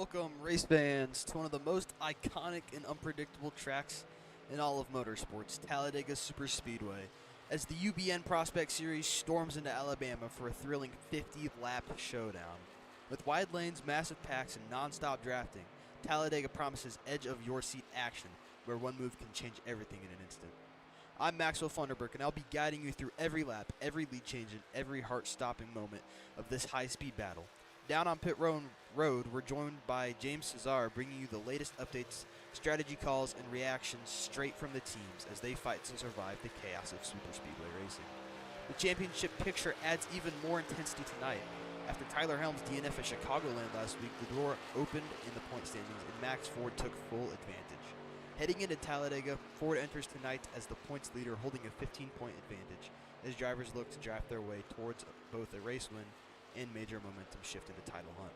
Welcome, race fans, to one of the most iconic and unpredictable tracks in all of motorsports, Talladega Superspeedway, as the UBN Prospect Series storms into Alabama for a thrilling 50-lap showdown. With wide lanes, massive packs, and non-stop drafting, Talladega promises edge-of-your-seat action, where one move can change everything in an instant. I'm Maxwell Funderburk, and I'll be guiding you through every lap, every lead change, and every heart-stopping moment of this high-speed battle. Down on pit road, we're joined by James Cesar, bringing you the latest updates, strategy calls, and reactions straight from the teams as they fight to survive the chaos of superspeedway racing. The championship picture adds even more intensity tonight. After Tyler Helm's DNF at Chicagoland last week, the door opened in the point standings, and Max Ford took full advantage. Heading into Talladega, Ford enters tonight as the points leader, holding a 15-point advantage as drivers look to draft their way towards both a race win and major momentum shift in the title hunt.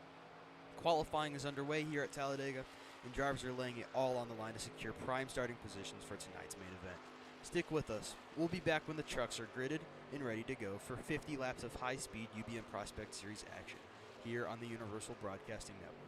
Qualifying is underway here at Talladega, and drivers are laying it all on the line to secure prime starting positions for tonight's main event. Stick with us. We'll be back when the trucks are gridded and ready to go for 50 laps of high-speed UBN Prospect Series action here on the Universal Broadcasting Network.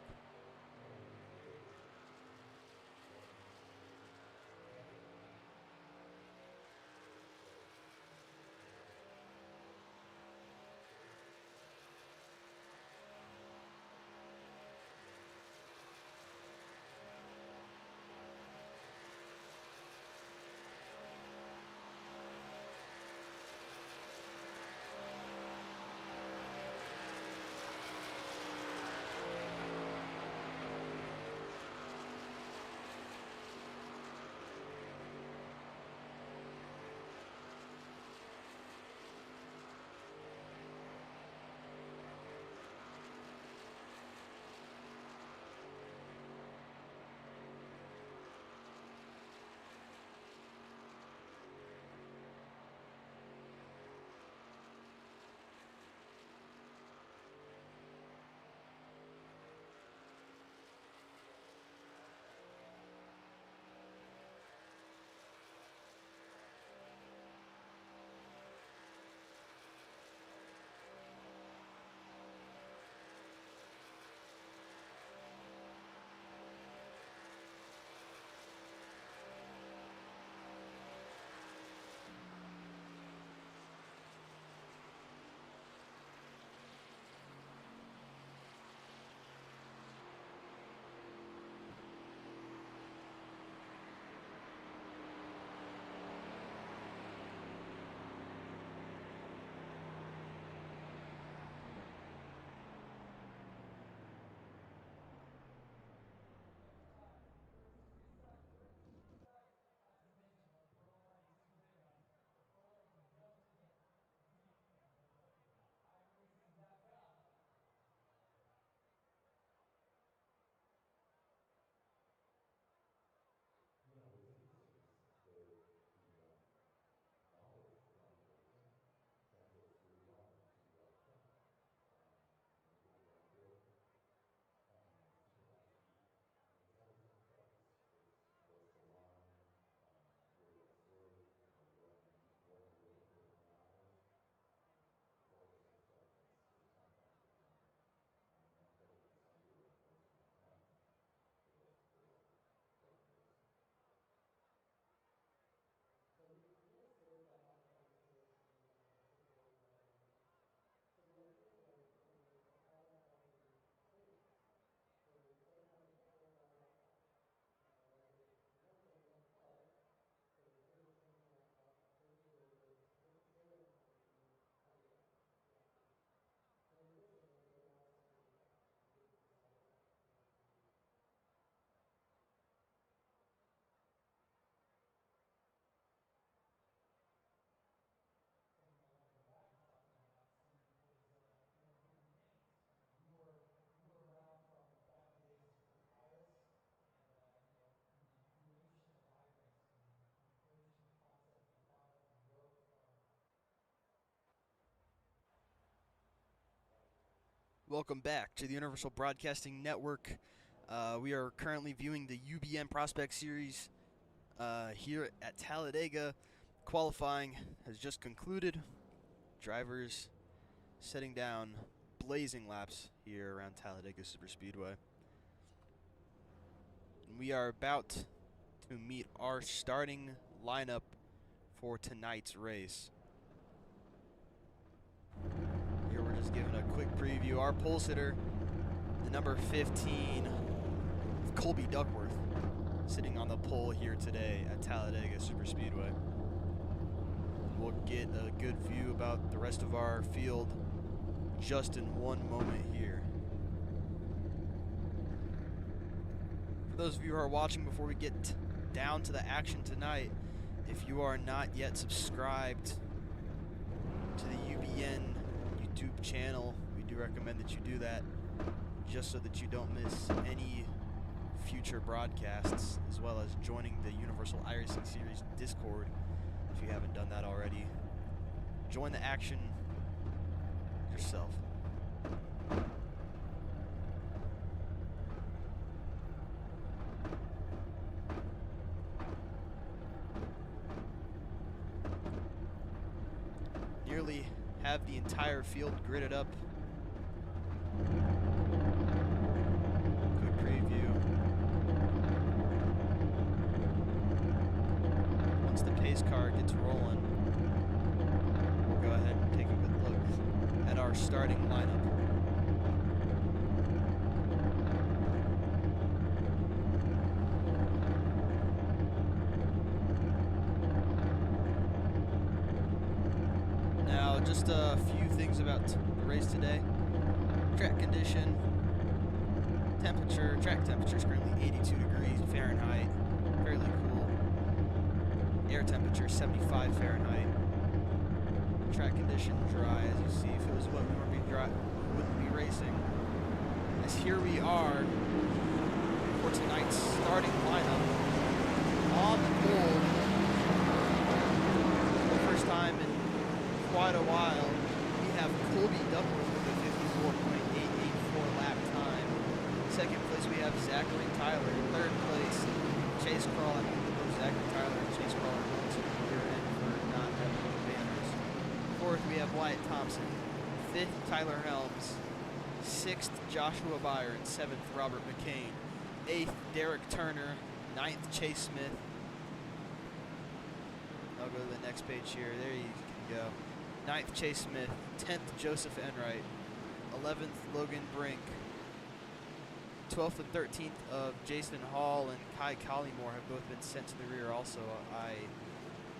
Welcome back to the Universal Broadcasting Network. We are currently viewing the UBN Prospect Series here at Talladega. Qualifying has just concluded. Drivers setting down blazing laps here around Talladega Superspeedway. And we are about to meet our starting lineup for tonight's race. Here we're just giving a quick preview. Our pole sitter, the number 15, Colby Duckworth, sitting on the pole here today at Talladega Superspeedway. We'll get a good view about the rest of our field just in one moment here. For those of you who are watching, before we get down to the action tonight, if you are not yet subscribed to the UBN YouTube channel, we do recommend that you do that, just so that you don't miss any future broadcasts, as well as joining the Universal IRacing Series Discord if you haven't done that already. Join the action yourself. Nearly have the entire field gridded up. Quick preview. Once the pace car gets rolling, we'll go ahead and take a good look at our starting lineup. Now, just a few things about the race today. Track condition, temperature. Track temperature is currently 82 degrees Fahrenheit, fairly cool. Air temperature 75 Fahrenheit. Track condition dry, as you see. If it was wet, we wouldn't be racing. As here we are for tonight's starting lineup. On the pole, for the first time in quite a while, we have Colby Duckworth with a 54.884 lap time. Second place, we have Zachary Tyler. Third place, Chase Crawler. Zachary Tyler and Chase Crawler going to the rear end for not having no banners. Fourth, we have Wyatt Thompson. Fifth, Tyler Helms. Sixth, Joshua Byron. Seventh, Robert McCain. Eighth, Derek Turner. Ninth, Chase Smith. I'll go to the next page here. There you can go. Ninth, Chase Smith. 10th, Joseph Enright. 11th, Logan Brink. 12th and 13th of Jason Hall and Kai Collymore have both been sent to the rear also, I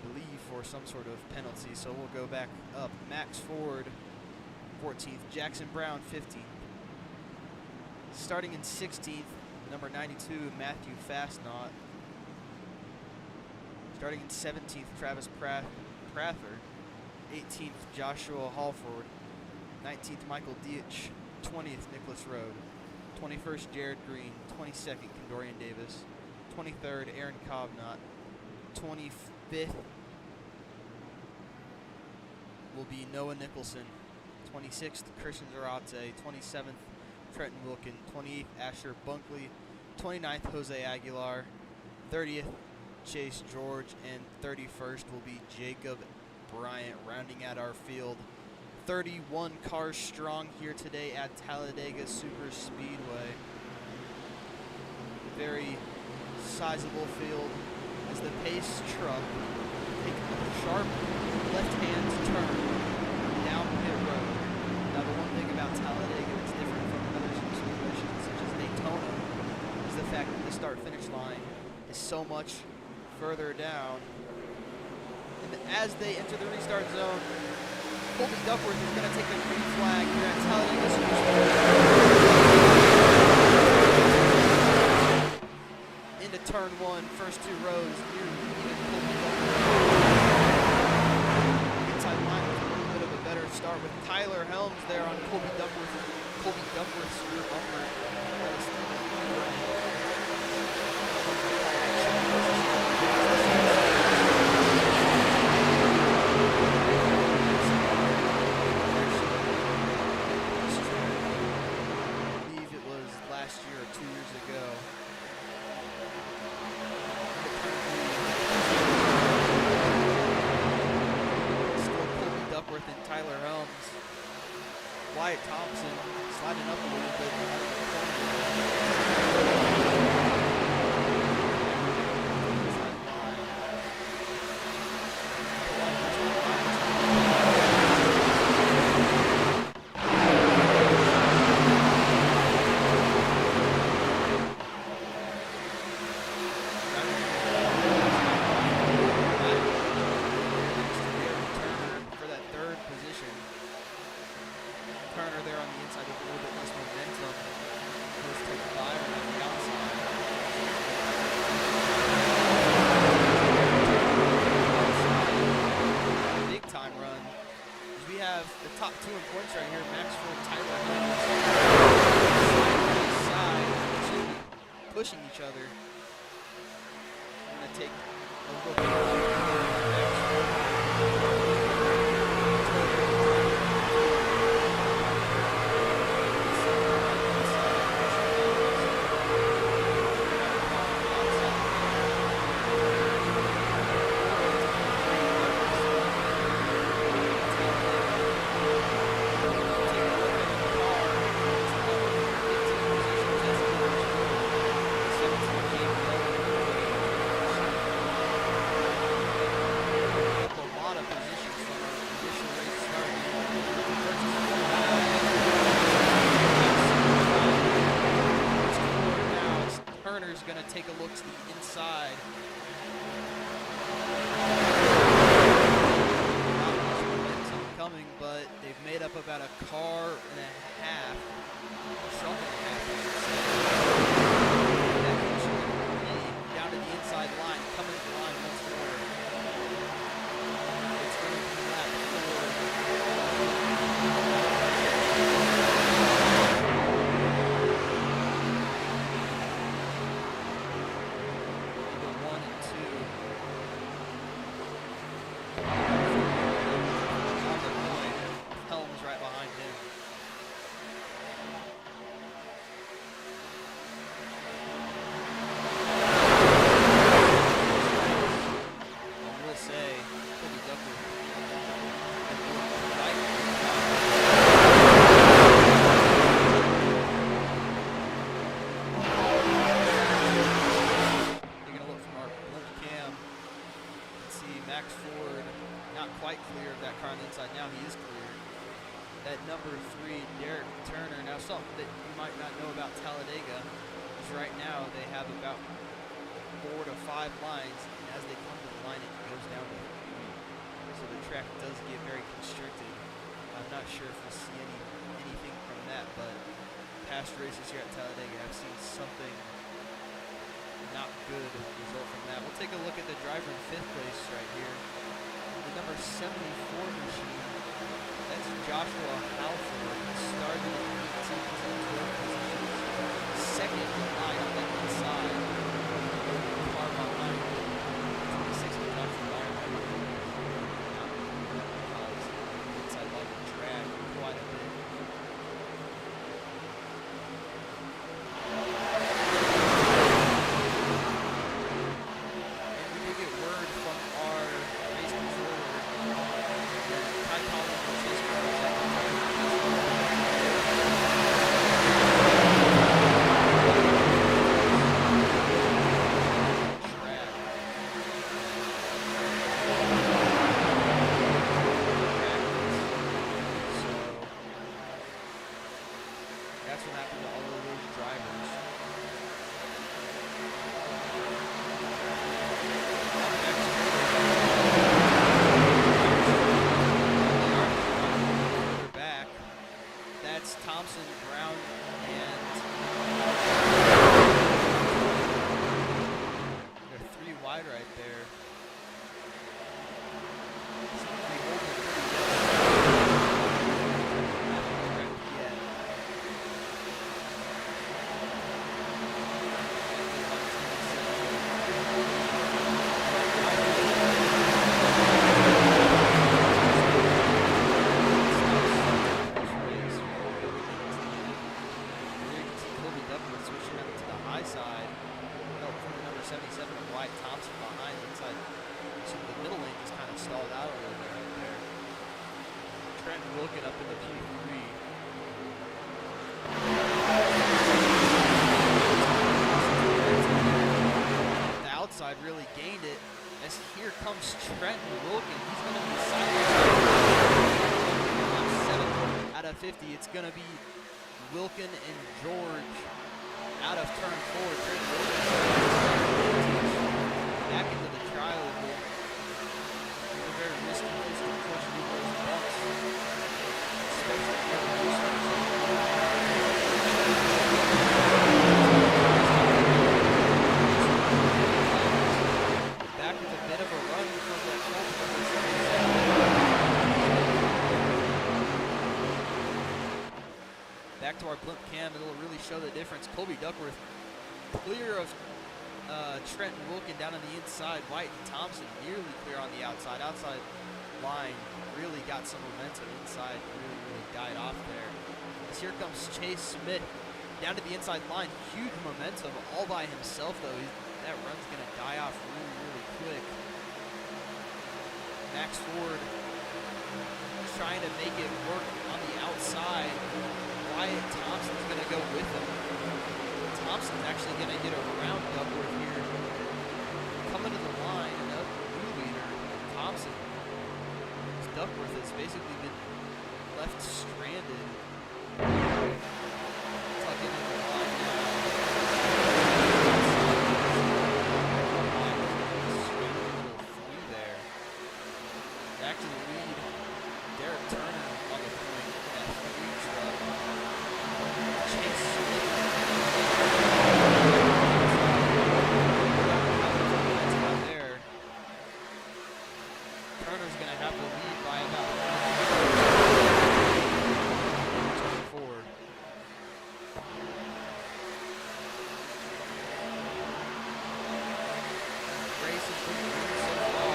believe, for some sort of penalty. So we'll go back up. Max Ford, 14th. Jackson Brown, 15th. Starting in 16th, number 92, Matthew Fastnaught. Starting in 17th, Travis Prather. 18th, Joshua Halford. 19th, Michael Dietsch. 20th, Nicholas Rode. 21st, Jared Green. 22nd, Condorian Davis. 23rd, Aaron Kovnott. 25th will be Noah Nicholson. 26th, Christian Zarate. 27th, Trenton Wilkin. 28th, Asher Bunkley. 29th, Jose Aguilar. 30th, Chase George. And 31st will be Jacob Bryant, rounding out our field. 31 cars strong here today at Talladega Superspeedway. Very sizable field as the pace truck takes a sharp left-hand turn down pit road. Now, the one thing about Talladega that's different from other situations, such as Daytona, is the fact that the start-finish line is so much further down. And as they enter the restart zone, Colby Duckworth is going to take the green flag here at Talladega Superspeedway. Into turn one, first two rows, nearly even Colby Duckworth. Inside line with a little bit of a better start with Tyler Helms there on Colby Duckworth's rear bumper. Wyatt Thompson sliding up a little bit. Turner there on the inside with a little bit less momentum. Goes to Byron on the outside. Big time run. We have the top two in points right here, Max Ford, Tyler Hines. Side by side, pushing each other. I'm going to take a look at going to take a look to the inside. Not much momentum coming, but they've made up about a car and a half, truck and a half. Down to the inside line, coming to the line once more. It's going to be lap 3, Derek Turner. Now, something that you might not know about Talladega is right now they have about 4 to 5 lines, and as they come to the line, it goes down to 3. So the track does get very constricted. I'm not sure if we'll see anything from that, but past races here at Talladega, I've seen something not good result from that. We'll take a look at the driver in 5th place right here. The number 74 machine. That's Joshua Halford. Started in 18th position. Second in line on the inside. Car behind 26th with Joshua Byron. Inside line to drag quite a bit. And we did get word from our race controller that Ty Collins will chase for our second time. That's what happened to all of those drivers. They're back. That's Thompson, Brown, and they're 3 wide right there. Seems to be holding it pretty well. Not wrecked yet. Switching up to the high side. Help from the number 77 of Wyatt Thompson behind inside. So the middle lane just kind of stalled out a little bit right there. Trent Wilkin up in the Q3. The outside really gained it. As here comes Trent Wilkin. He's going to be sideways. 7 out of 50. It's going to be Wilkin and George out of turn 4. Trent Wilkin back into the trial. It's a very risky place to push through those bumps, especially if you have a Back to our blimp cam, it'll really show the difference. Colby Duckworth clear of Trenton Wilkin down on the inside. White and Thompson nearly clear on the outside. Outside line really got some momentum. Inside really died off there. As here comes Chase Smith down to the inside line. Huge momentum all by himself, though. That run's going to die off really quick. Max Ford trying to make it work on the outside. Wyatt Thompson's going to go with him. Thompson's actually going to get around Duckworth here. Coming to the line, another new leader, Thompson. Duckworth has basically been left stranded. Tucking in the line now. Through there. Back to the lead. Derek Turner on the point. That huge truck. Chase Smith. There. Turner's going to have to lead by about 24. Race is pretty good so far.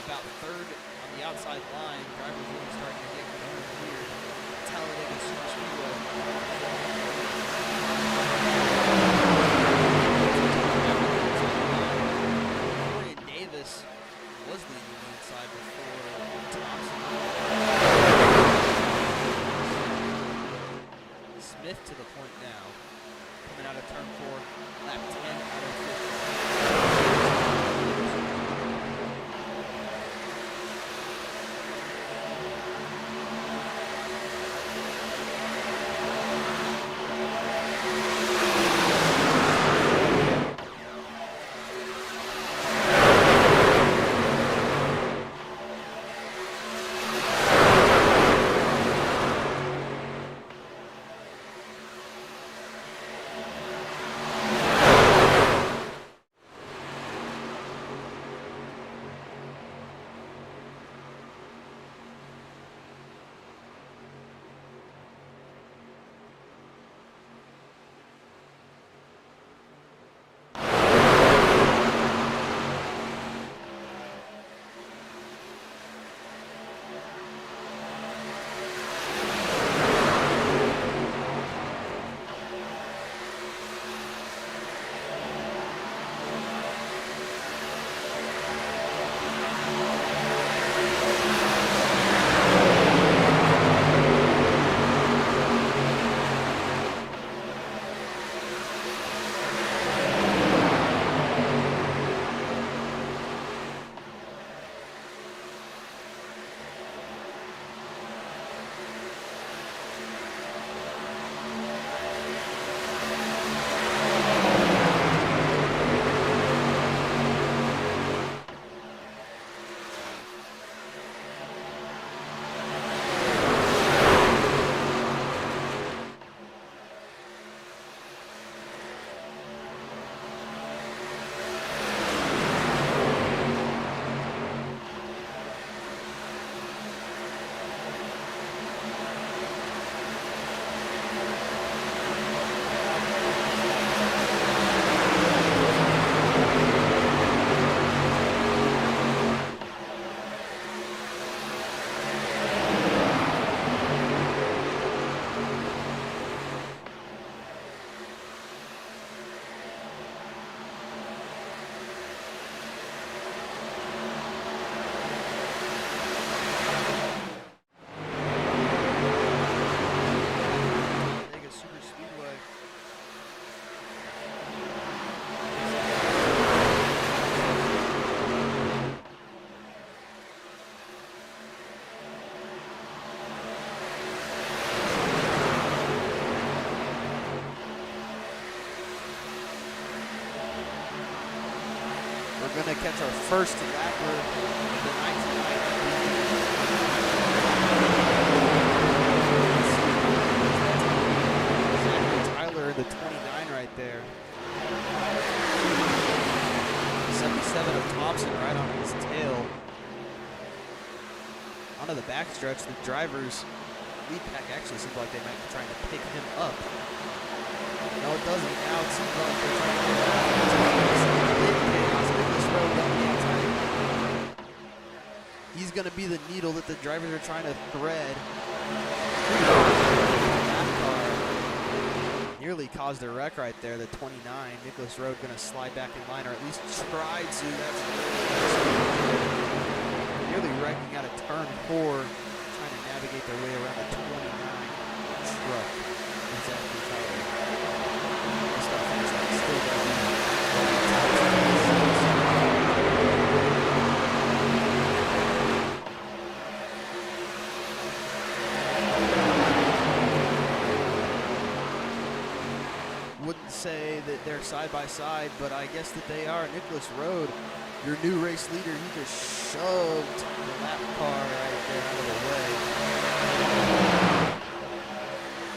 About third on the outside line. Drivers really starting to get going here. Talladega Superspeedway. Corey Davis was leading the inside before Thompson. Smith to the point now. Coming out of turn 4, lap 10 out of 50. We're going to catch our first lapper of the 1990. Tyler in the 29 right there. 77 of Thompson right on his tail. Onto the backstretch, the drivers lead pack actually seems like they might be trying to pick him up. No, it doesn't. Now it seems like they're trying to He's going to be the needle that the drivers are trying to thread. That car nearly caused a wreck right there, the 29. Nicholas Road going to slide back in line, or at least try to. That's nearly wrecking out of turn 4, trying to navigate their way around the 29 truck. Exactly. This stuff is still going to be wouldn't say that they're side by side, but I guess that they are. Nicholas Road, your new race leader, he just shoved the lap car right there out of the way.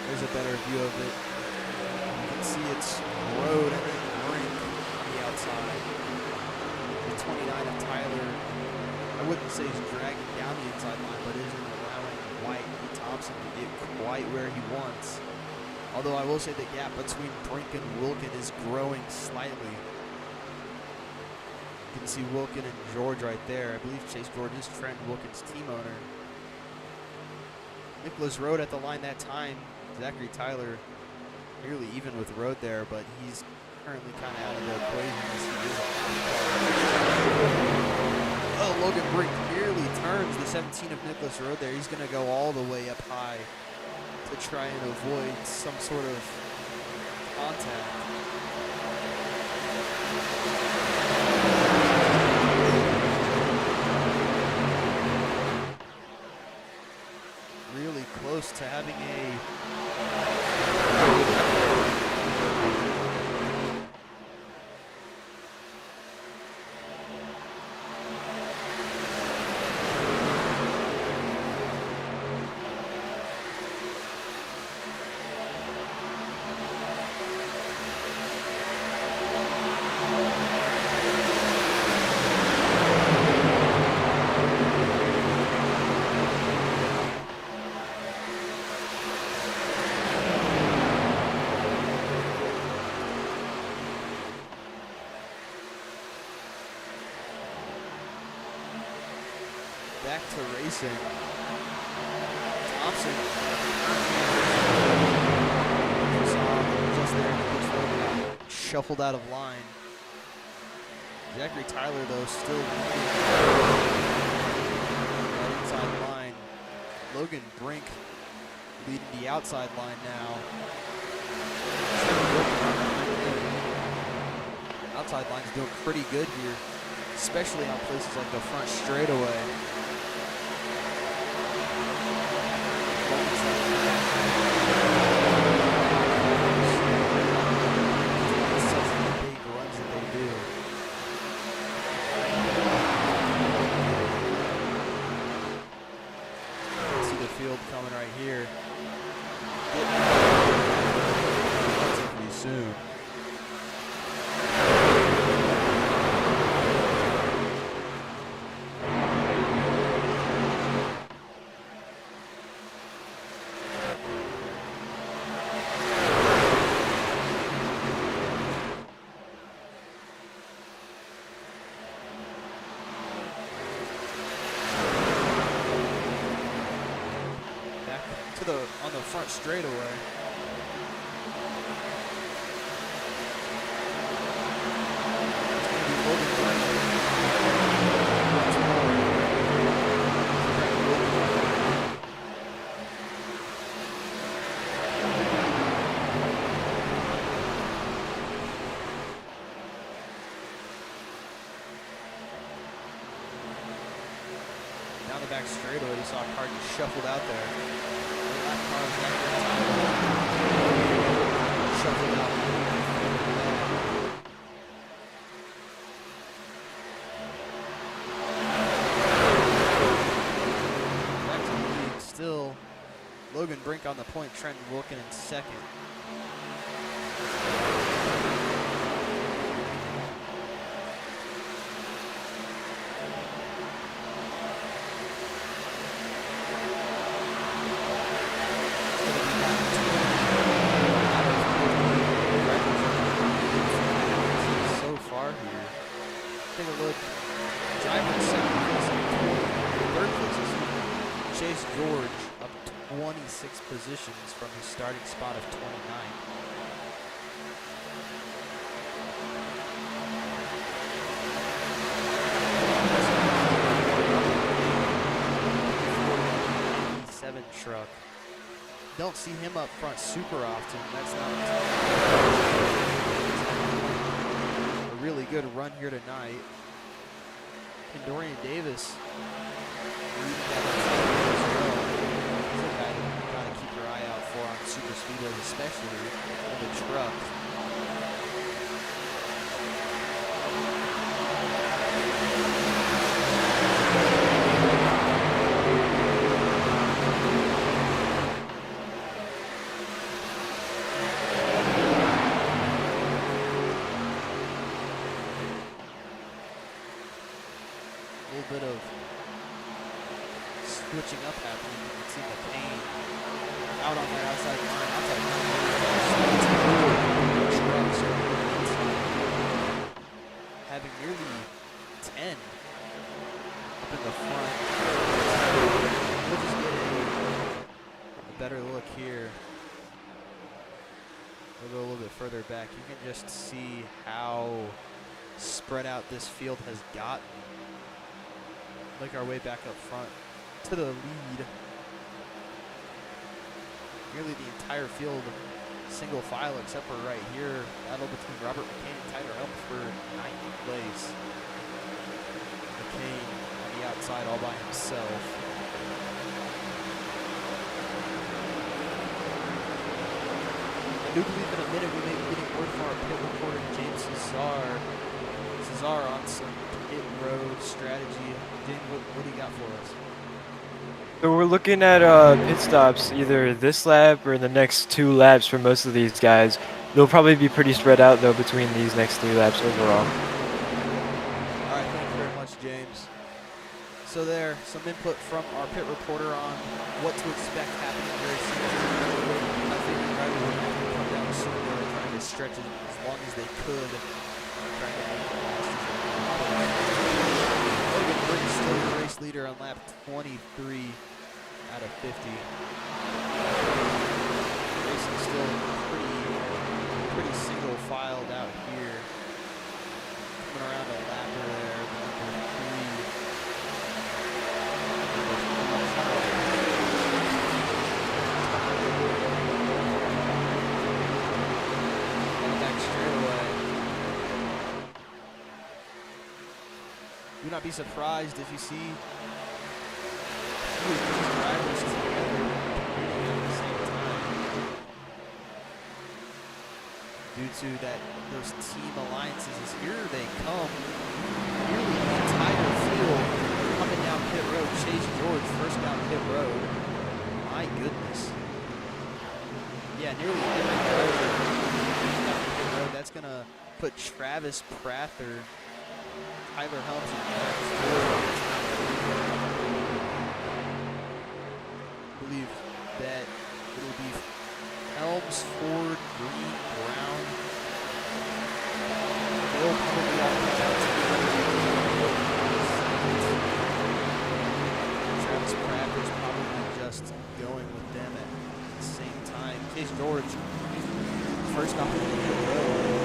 There's a better view of it. You can see it's Road and then Brink on the outside. The 29 of Tyler, I wouldn't say he's dragging down the inside line, but isn't allowing White and Thompson to get quite where he wants. Although I will say the gap between Brink and Wilkin is growing slightly. You can see Wilkin and George right there. I believe Chase George is Trent Wilkin's team owner. Nicholas Road at the line that time. Zachary Tyler nearly even with Road there, but he's currently kind of out of the equation. Oh, Logan Brink nearly turns the 17 of Nicholas Road there. He's going to go all the way up high to try and avoid some sort of contact. Really close to having a back to racing. Thompson. Just there, shuffled out of line. Zachary Tyler, though, still that inside line. Logan Brink leading the outside line now. Outside line's doing pretty good here, especially on places like the front straightaway. Coming right here. Pretty soon. On the front straightaway. Down the back straightaway, you saw a car get shuffled out there. Shuffled out. brink on the point. Trenton Wilkin in second. So far here. Take a look. Driver in second place. Third place is Chase George, up 26 positions from his starting spot of 29. Truck. Don't see him up front super often. That's not a really good run here tonight. And Dorian Davis leading that as well. He's a guy that you gotta keep your eye out for on super speedways, especially in the truck. Bit of switching up happening. You can see McCain out on that outside line. Having nearly 10 up in the front. We'll just get a better look here. We'll go a little bit further back. You can just see how spread out this field has gotten. Make our way back up front to the lead. Nearly the entire field single file except for right here. Battle between Robert McCain and Tyler Helms for 9th place. McCain on the outside all by himself. I do believe in a minute we may be getting word from our pit reporter James Cesar on some pit road strategy. James, what do you got for us? So we're looking at pit stops either this lap or in the next 2 laps for most of these guys. They'll probably be pretty spread out though between these next 3 laps overall. All right, thank you very much, James. So there, some input from our pit reporter on what to expect happening very soon. I think the driver would have to come down soon. They were trying to stretch it as long as they could. Trying to make it fast as they could. Still the race leader on lap 23 out of 50. Racing still pretty single filed out here. Coming around a lapper there, number 3. On the back straightaway. Do not be surprised if you see two of these drivers together at the same time. Due to those team alliances, as here they come. Nearly the entire field coming down pit road. Chase George first down pit road. My goodness. Yeah, nearly every driver down pit road. That's gonna put Travis Prather, Tyler Helms, I believe that it will be Helms, Ford, Green, Brown. They'll probably all come out together. Travis Prather's probably just going with them at the same time. Chase George, first off the road.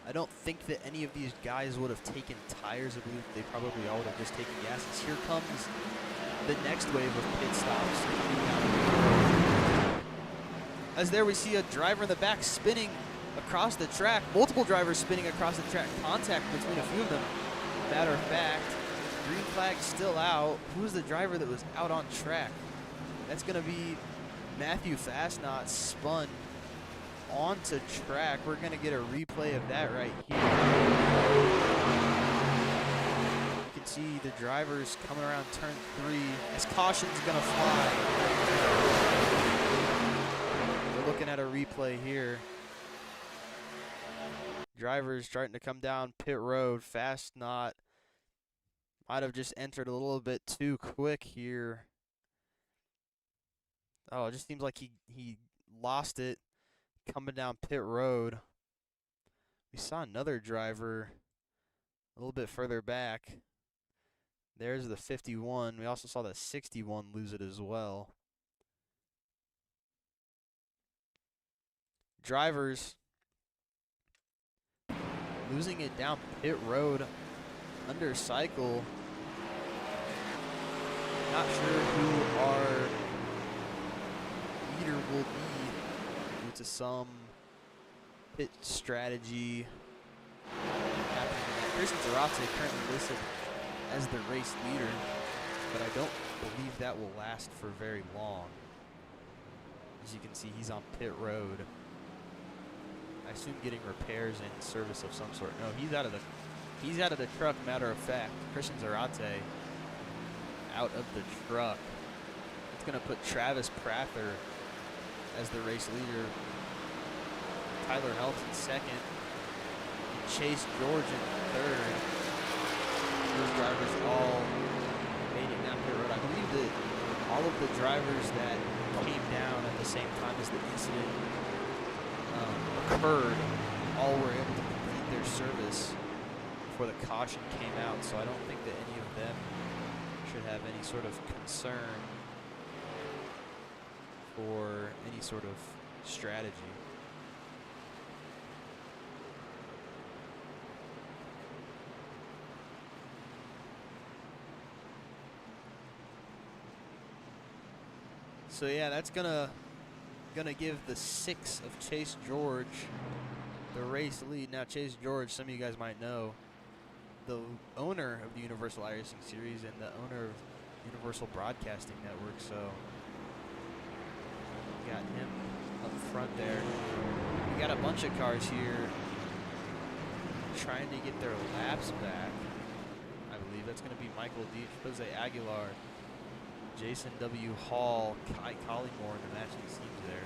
I don't think that any of these guys would have taken tires. I believe they probably all would have just taken gases. Here comes the next wave of pit stops coming out. As there we see a driver in the back spinning across the track. Multiple drivers spinning across the track. Contact between a few of them. Matter of fact, green flag still out. Who's the driver that was out on track? That's going to be Matthew Fastnot, spun onto track. We're going to get a replay of that right here. You can see the drivers coming around turn 3 as caution's gonna fly. We're looking at a replay here. Drivers starting to come down pit road. Fast Not might have just entered a little bit too quick here. Oh, it just seems like he lost it coming down pit road. We saw another driver a little bit further back. There's the 51. We also saw the 61 lose it as well. Drivers losing it down pit road under cycle. Not sure who our leader will be due to some pit strategy happening. Christian Zarate currently listed as the race leader, but I don't believe that will last for very long. As you can see, he's on pit road. I assume getting repairs and service of some sort. No, he's out of the truck, matter of fact. Christian Zarate out of the truck. It's going to put Travis Prather as the race leader, Tyler Helps in second, and Chase George in third. Those drivers all made it down pit road. I believe that all of the drivers that came down at the same time as the incident occurred all were able to complete their service before the caution came out, so I don't think that any of them should have any sort of concern for any sort of strategy. So yeah, that's gonna give the 6 of Chase George the race lead. Now Chase George, some of you guys might know, the owner of the Universal iRacing Series and the owner of Universal Broadcasting Network, so we got him up front there. We got a bunch of cars here trying to get their laps back. I believe that's going to be Michael Deach, Jose Aguilar, Jason W. Hall, Kai Collymore in the matching teams there.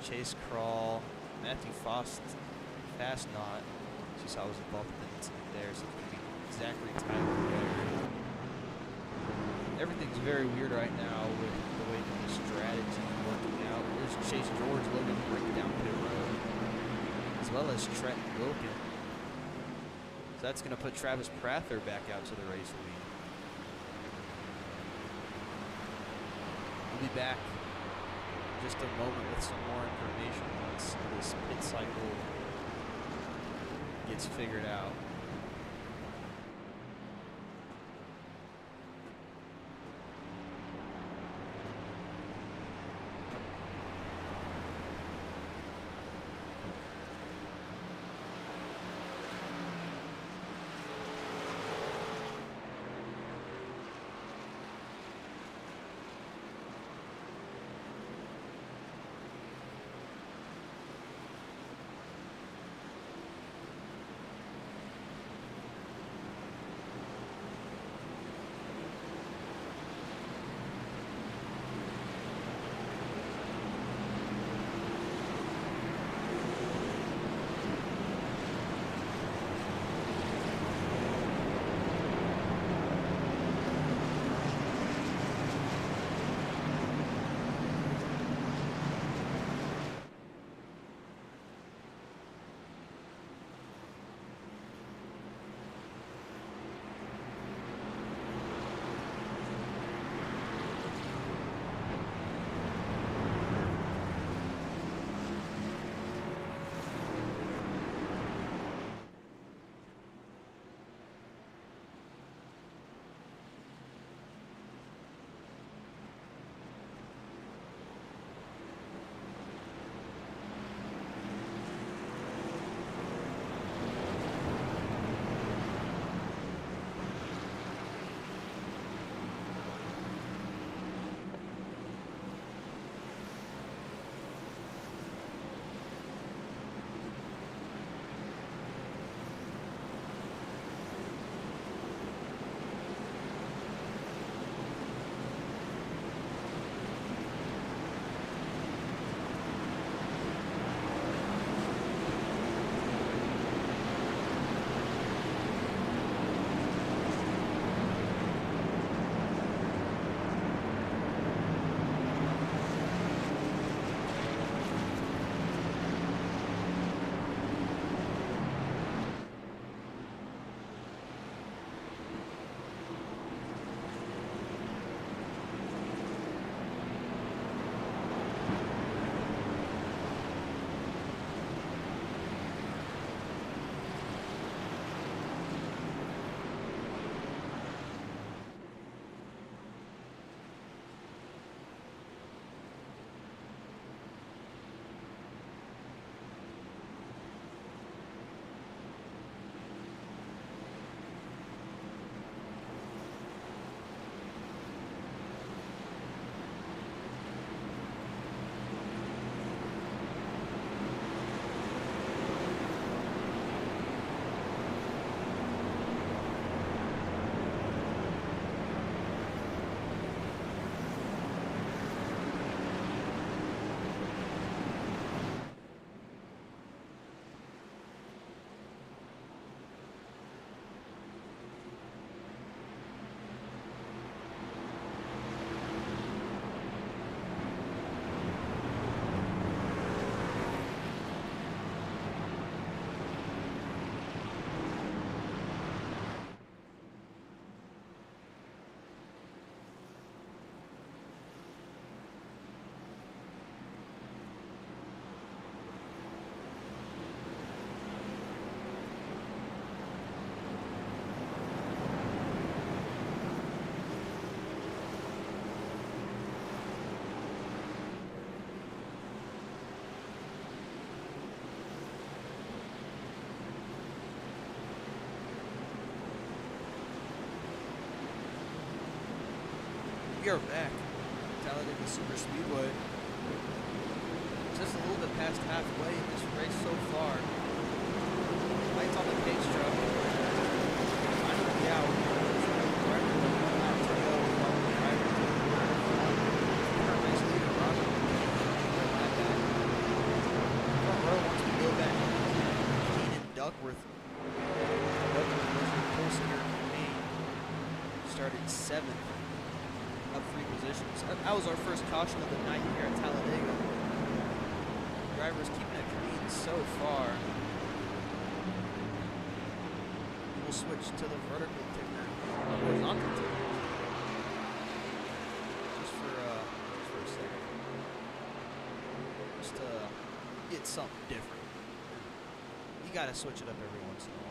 Chase Crawl, Matthew Fast Not, as you saw, was involved in the incident there, so it's going to be Zachary Tyler there. Everything's very weird right now with the way that the strategy is working out. There's Chase George, Logan Brick down pit road, as well as Trenton Wilkin. So that's going to put Travis Prather back out to the race lead. We'll be back in just a moment with some more information once this pit cycle gets figured out. We are back. Talladega Superspeedway. Just a little bit past halfway in this race so far. Lights on the pace truck. Finally out. Driver with 1 lap to go. While the driver to the current race leader, Roger. Front row wants to go back. Keenan Duckworth. Duckworth was in pole sitter main. Started 7th. Up 3 positions. That was our first caution of the night here at Talladega. Drivers keeping it clean so far. We'll switch to the vertical ticker, horizontal ticker. Just for a second. Just to get something different. You gotta switch it up every once in a while.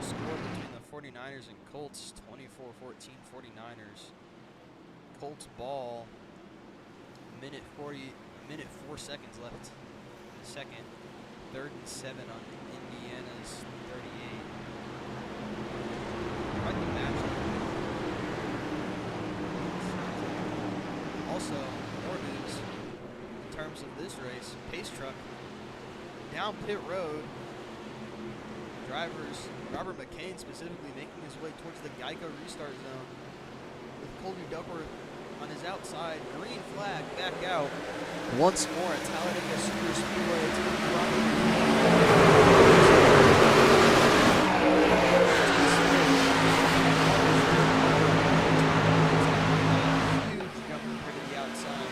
Score between the 49ers and Colts, 24-14 49ers. Colts ball, minute 4 seconds left. Second, 3rd and 7 on Indiana's 38. Quite the matchup. Also, more news in terms of this race. Pace truck down pit road. Drivers, Robert McCain specifically, making his way towards the Geico restart zone with Colby Duckworth on his outside. Green flag back out once more at Talladega Superspeedway. It's going to be Robert huge jumper to the outside.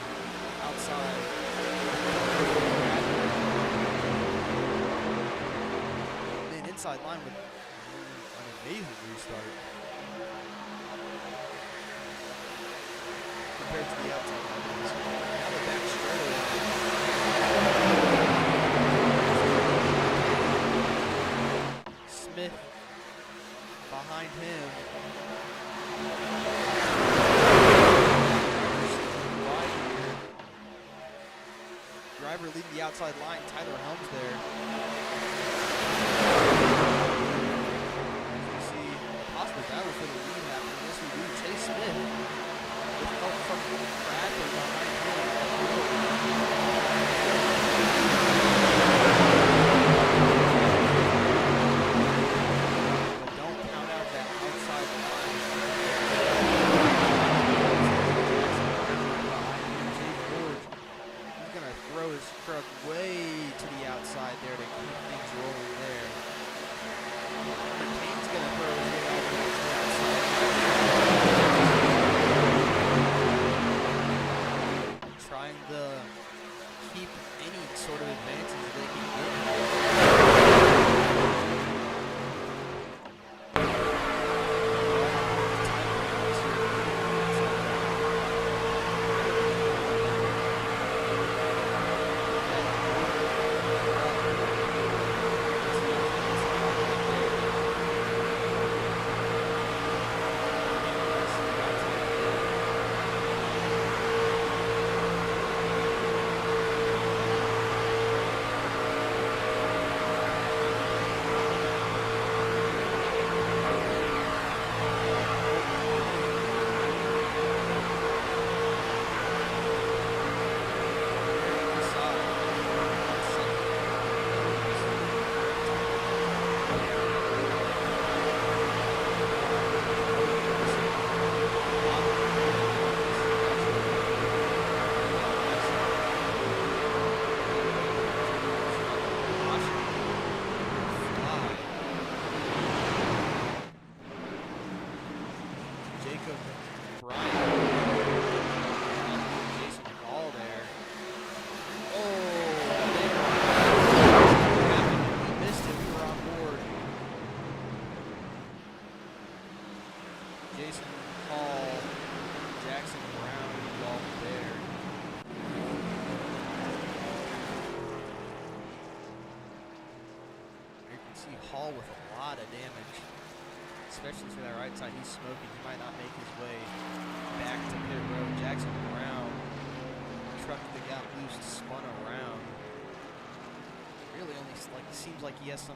Inside line with an amazing restart compared to the outside line. Now the back straightaway. Smith behind him. Driver leading the outside line. Tyler Helms there. Battle for the lead happening. Yes, we do. Chase Smith with help from Bradley behind him. But don't count out that outside line. Jay Forge, he's going to throw his truck way to the outside there to Jason Hall, Jackson Brown involved there. You can see Hall with a lot of damage, especially to that right side. He's smoking. He might not make his way back to pit road. Jackson Brown, truck that got loose, spun around. Really only seems like he has some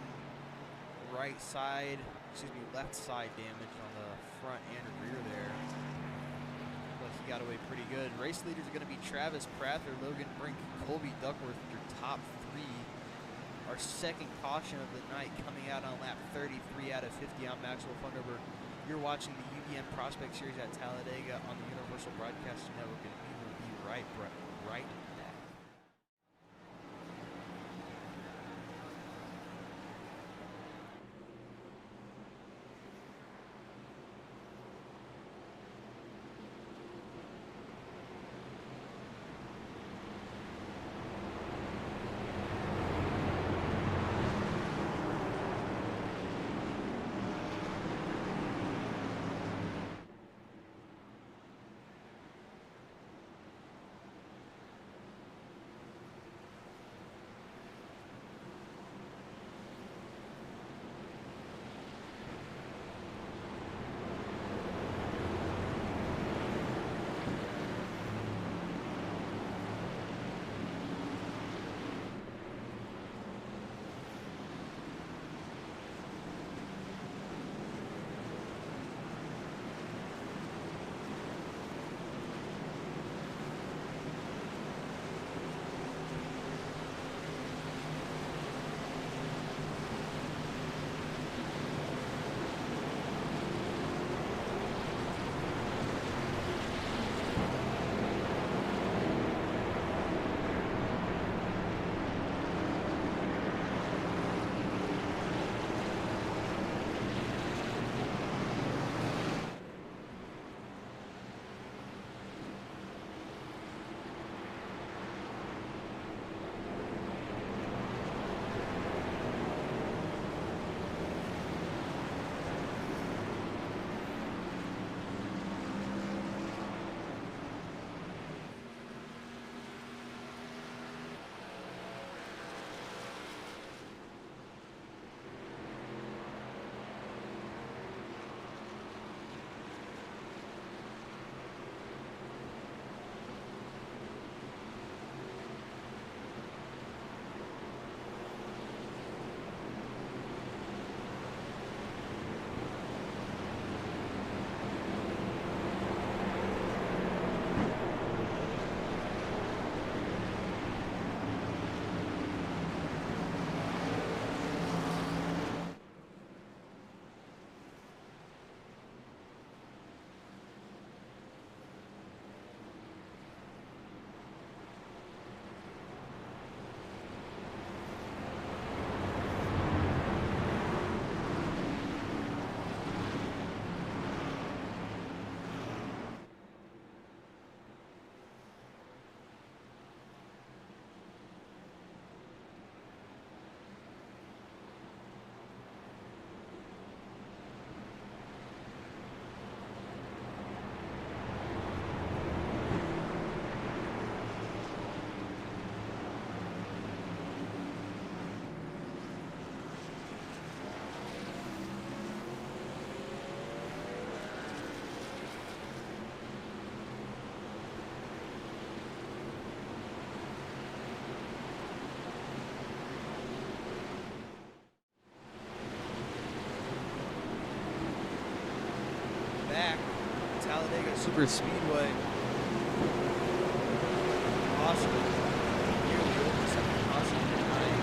left side damage on the front and rear there. But he got away pretty good. Race leaders are going to be Travis Prather, Logan Brink, Colby Duckworth, your top three. Our second caution of the night coming out on lap 33 out of 50. I'm Maxwell Funderburg. You're watching the UBN Prospect Series at Talladega on the Universal Broadcasting Network, and we will be right back. Talladega Superspeedway. Caution. Nearly over second caution tonight.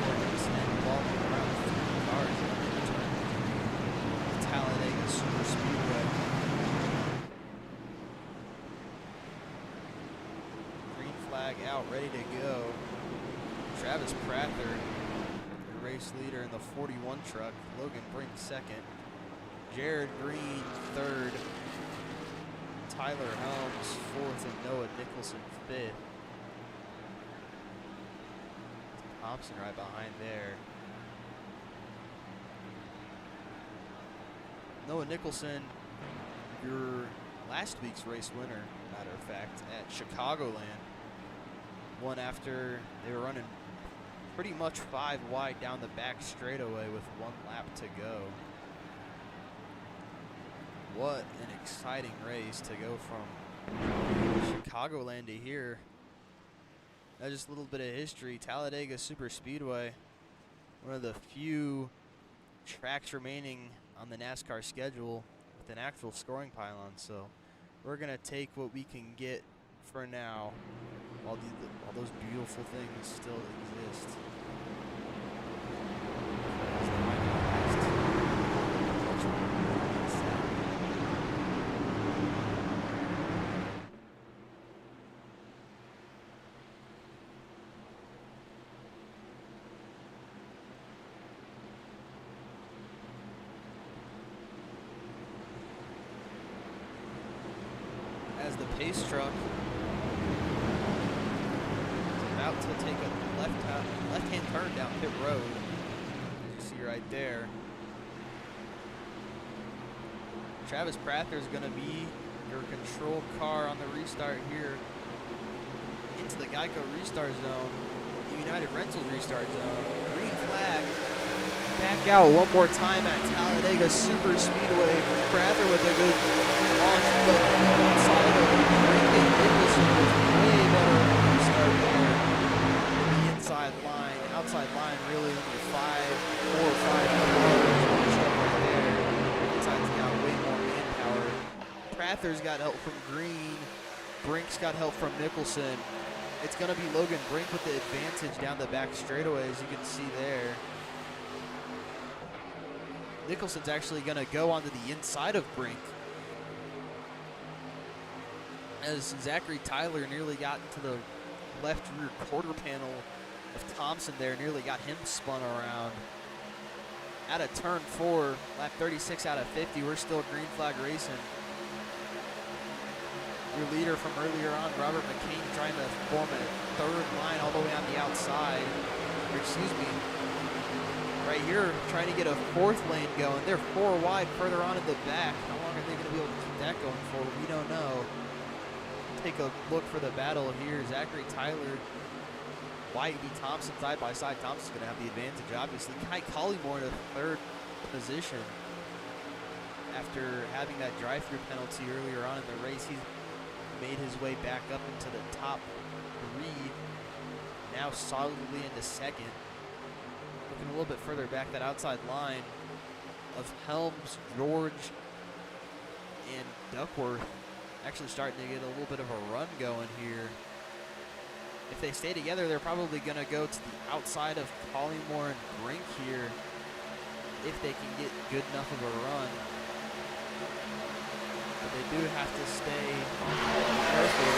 For an incident involving around 3 cars in the turn. Talladega Superspeedway. Green flag out, ready to go. Travis Prather, the race leader in the 41 truck. Logan Brink second. Jared Green third, Tyler Helms fourth, and Noah Nicholson fifth. Thompson right behind there. Noah Nicholson, your last week's race winner, matter of fact, at Chicagoland, won after they were running pretty much 5 wide down the back straightaway with 1 lap to go. What an exciting race to go from Chicagoland to here. That's just a little bit of history. Talladega Superspeedway, one of the few tracks remaining on the NASCAR schedule with an actual scoring pylon. So we're gonna take what we can get for now, while those beautiful things still exist. As the pace truck is about to take a left-hand turn down pit road, as you see right there. Travis Prather is going to be your control car on the restart here into the Geico restart zone, the United Rentals restart zone. Green flag. Back out one more time at Talladega Superspeedway. Prather with a good launch, but inside of Brandon Nicholson was way better on the restart there. The inside line, outside line, really only 4 or 5 right there. Inside's got way more manpower. Prather's got help from Green. Brink's got help from Nicholson. It's going to be Logan Brink with the advantage down the back straightaway, as you can see there. Nicholson's actually going to go onto the inside of Brink, as Zachary Tyler nearly got into the left rear quarter panel of Thompson there, nearly got him spun around. Out of turn 4, lap 36 out of 50, we're still green flag racing. Your leader from earlier on, Robert McCain, trying to form a 3rd line all the way on the outside. Or excuse me, right here, trying to get a 4th lane going. They're 4 wide further on in the back. How long are they going to be able to keep that going for? We don't know. Take a look for the battle here. Zachary Tyler, White v. Thompson side by side. Thompson's going to have the advantage, obviously. Kai Collymore in a 3rd position. After having that drive-through penalty earlier on in the race, he's made his way back up into the top 3. Now solidly into 2nd. Looking a little bit further back, that outside line of Helms, George, and Duckworth actually starting to get a little bit of a run going here. If they stay together, they're probably going to go to the outside of Collymore and Brink here if they can get good enough of a run. But they do have to stay careful.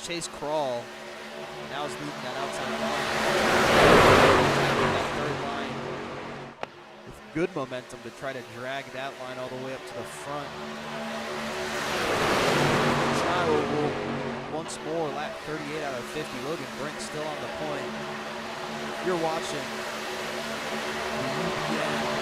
Chase Crawl now is leading that outside line. That 3rd line with good momentum to try to drag that line all the way up to the front. Trial will once more lap 38 out of 50. Logan Brink still on the point. You're watching the UBN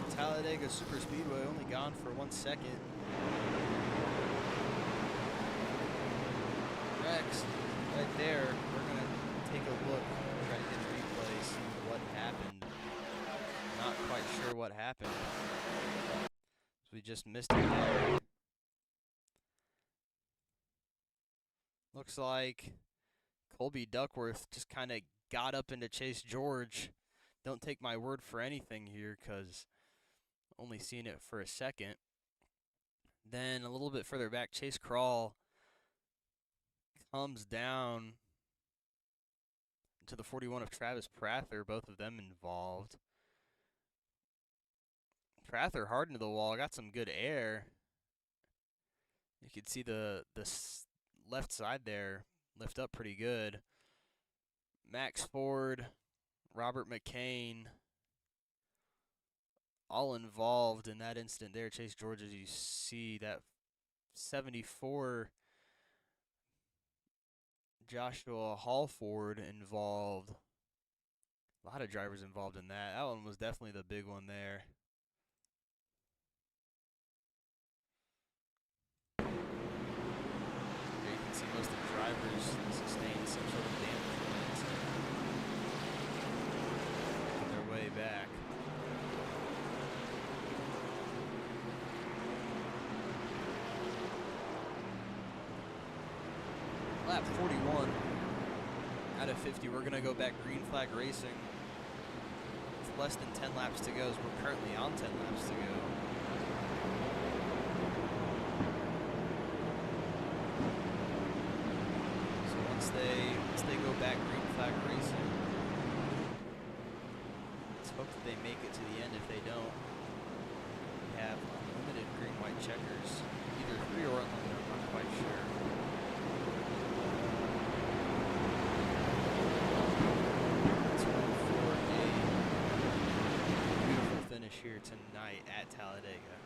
Talladega Superspeedway only gone for 1 second. Rex, right there, we're going to take a look, try to get a replay, see what happened. Not quite sure what happened. We just missed it there. Looks like Colby Duckworth just kind of got up into Chase George. Don't take my word for anything here, because only seen it for a second. Then a little bit further back, Chase Crawl comes down to the 41 of Travis Prather, both of them involved. Prather hard into the wall, got some good air. You could see the left side there lift up pretty good. Max Ford, Robert McCain, all involved in that incident there. Chase George, as you see, that 74 Joshua Hallford involved. A lot of drivers involved in that. That one was definitely the big one there. Here you can see most of the drivers sustained some sort of damage from the incident. Making their way back. Lap 41 out of 50. We're going to go back green flag racing. With less than 10 laps to go, as we're currently on 10 laps to go. So once they go back green flag racing, let's hope that they make it to the end. If they don't, we have unlimited green-white checkers. Either free or unlimited, I'm not quite sure. Finish here tonight at Talladega.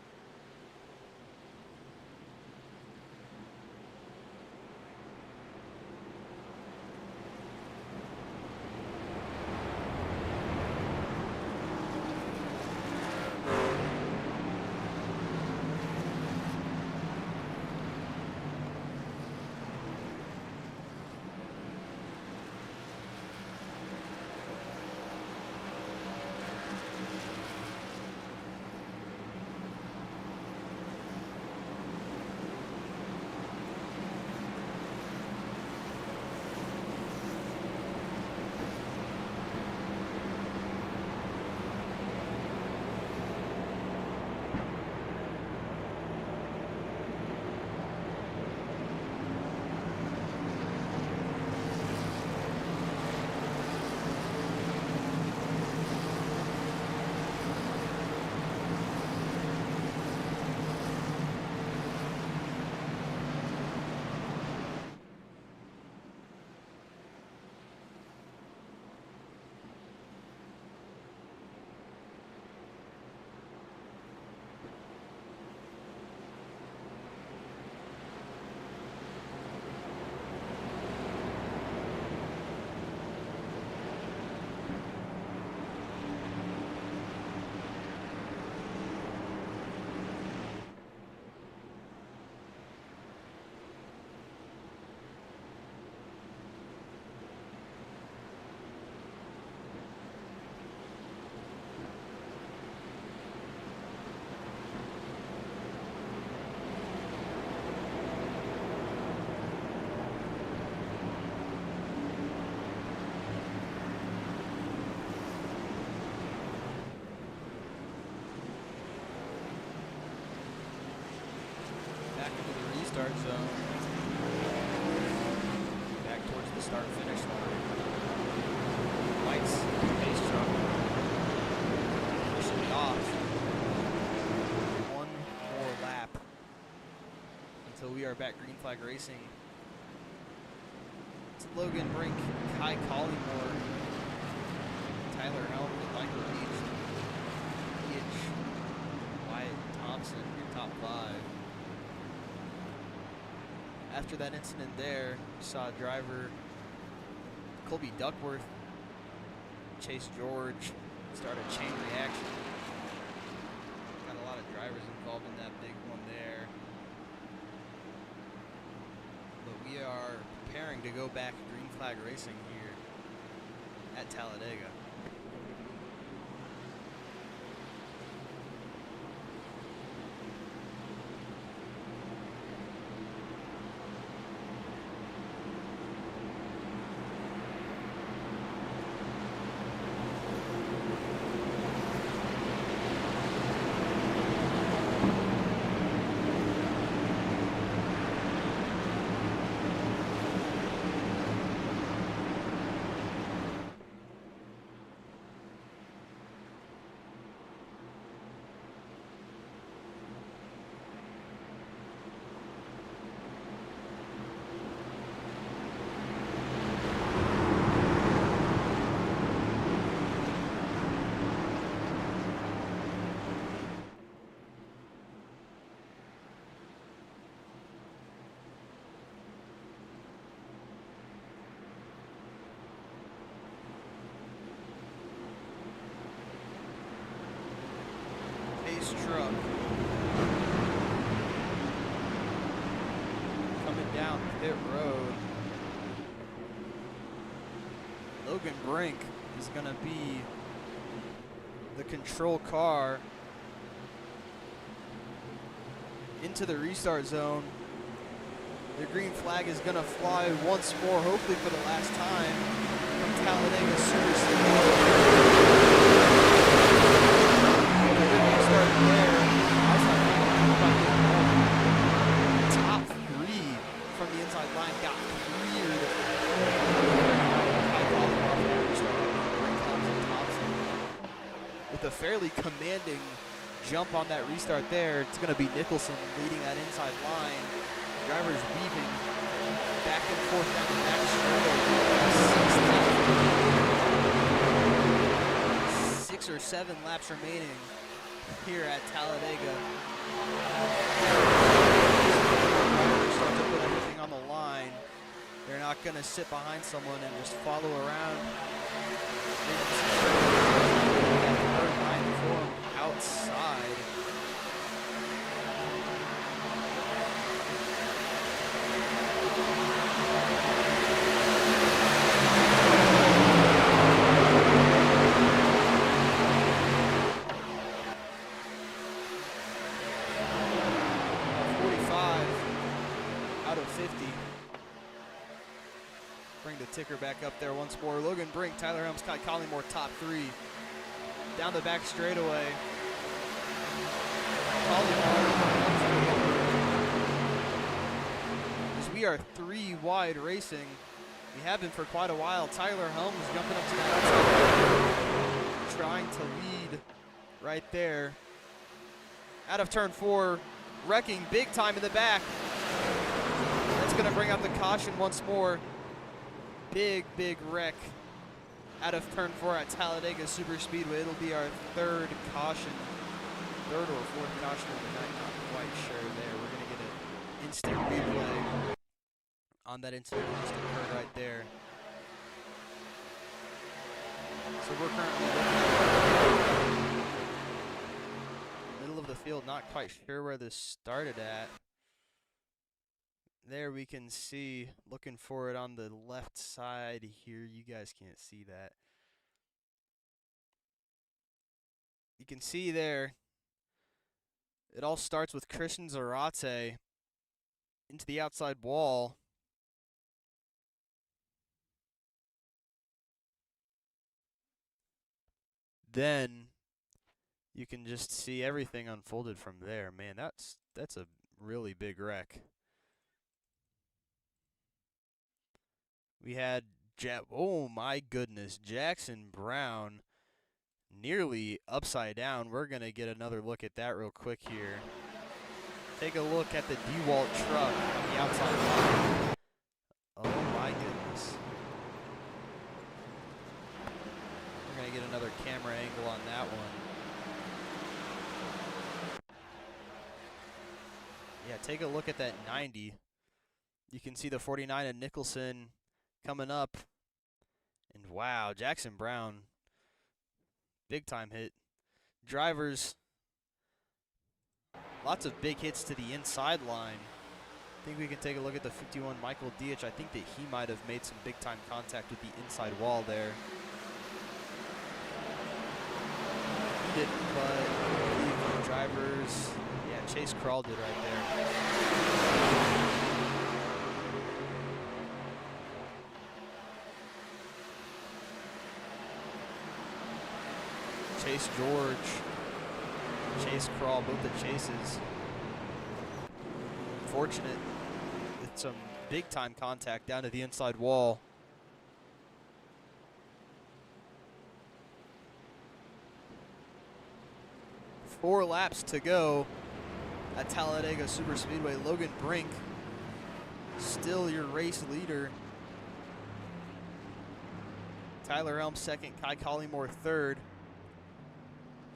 Start zone. Back towards the start-finish line. White's pace truck officially off. One more lap until we are back green flag racing. It's Logan Brink, Kai Collymore, Tyler Helmut, Michael Leach, Wyatt Thompson, your top 5. After that incident there, we saw driver Colby Duckworth, Chase George start a chain reaction. drivers involved in that big one there. But we are preparing to go back green flag racing here at Talladega. Pace truck coming down pit road. Logan Brink is going to be the control car into the restart zone. The green flag is going to fly once more, hopefully for the last time, from Talladega Superspeedway. Top three from the inside line got cleared. With a fairly commanding jump on that restart there, it's going to be Nicholson leading that inside line. Drivers weaving back and forth down the back straight. 6 or 7 laps remaining here at Talladega. Start to put everything on the line. They're not going to sit behind someone and just follow around. Outside. Out of 50. Bring the ticker back up there once more. Logan Brink, Tyler Helms, Kai Collymore, top 3. Down the back straightaway. As we are 3 wide racing. We have been for quite a while. Tyler Helms jumping up to the outside, trying to lead right there. Out of turn 4, wrecking big time in the back. That's going to bring out the caution once more. Big wreck out of turn 4 at Talladega Superspeedway. It'll be our 3rd caution. 3rd or 4th caution of the night, not quite sure there. We're going to get an instant replay on that incident that just occurred right there. So we're currently looking at middle of the field, not quite sure where this started at. There we can see, looking for it on the left side here. You guys can't see that. You can see there, it all starts with Christian Zarate into the outside wall. Then you can just see everything unfolded from there. Man, that's a really big wreck. We had, oh my goodness, Jackson Brown nearly upside down. We're going to get another look at that real quick here. Take a look at the DeWalt truck on the outside line. Oh my goodness. We're going to get another camera angle on that one. Yeah, take a look at that 90. You can see the 49 of Nicholson coming up. And wow, Jackson Brown, big time hit. Drivers Lots of big hits to the inside line. I think we can take a look at the 51 Michael Dietz. I think that he might have made some big time contact with the inside wall there. He didn't, but I believe the drivers, yeah, Chase crawled it right there. Chase George, Chase Crawl, both the chases. Fortunate with some big time contact down to the inside wall. Four laps to go at Talladega Superspeedway. Logan Brink, still your race leader. Tyler Elm second, Kai Collymore third.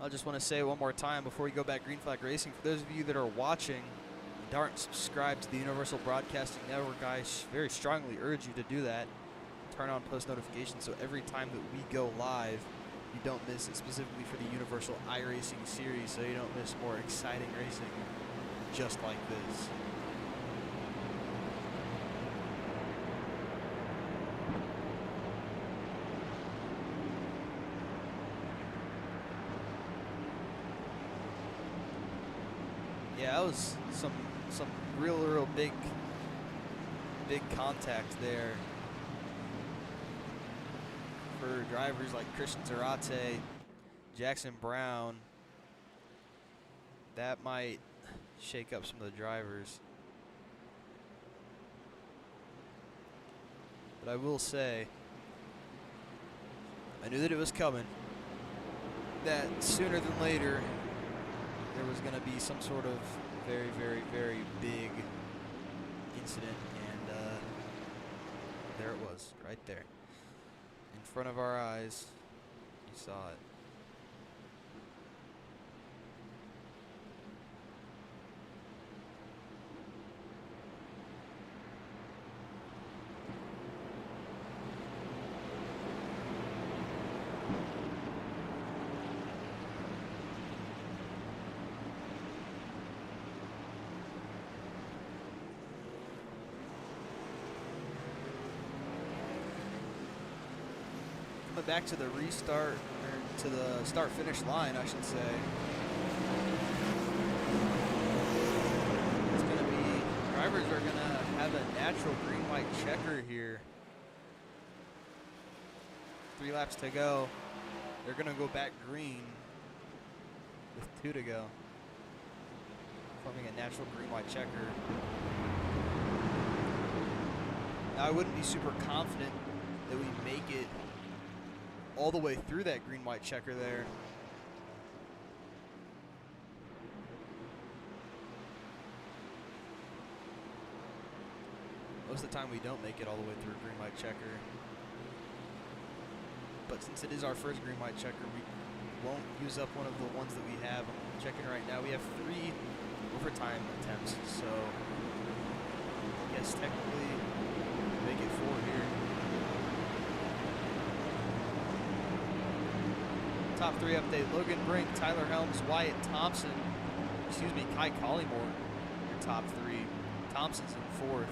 I just want to say one more time before we go back green flag racing, for those of you that are watching and aren't subscribed to the Universal Broadcasting Network, I very strongly urge you to do that. Turn on post notifications so every time that we go live, you don't miss it, specifically for the Universal iRacing Series, so you don't miss more exciting racing just like this. Yeah, that was some real big contact there for drivers like Christian Zarate, Jackson Brown. That might shake up some of the drivers. But I will say, I knew that it was coming, that sooner than later there was going to be some sort of very big incident, and there it was, right there. In front of our eyes, you saw it. Coming back to the restart, or to the start-finish line, I should say. It's going to be, drivers are going to have a natural green-white checker here. 3 laps to go. They're going to go back green with 2 to go, forming a natural green-white checker. Now, I wouldn't be super confident that we make it all the way through that green-white checker there. Most of the time we don't make it all the way through a green-white checker. But since it is our first green-white checker, we won't use up one of the ones that we have. I'm checking right now. We have 3 overtime attempts, so I guess technically make it 4 here. Top 3 update: Logan Brink, Tyler Helms, Wyatt Thompson, Kai Collymore, your top 3. Thompson's in 4th.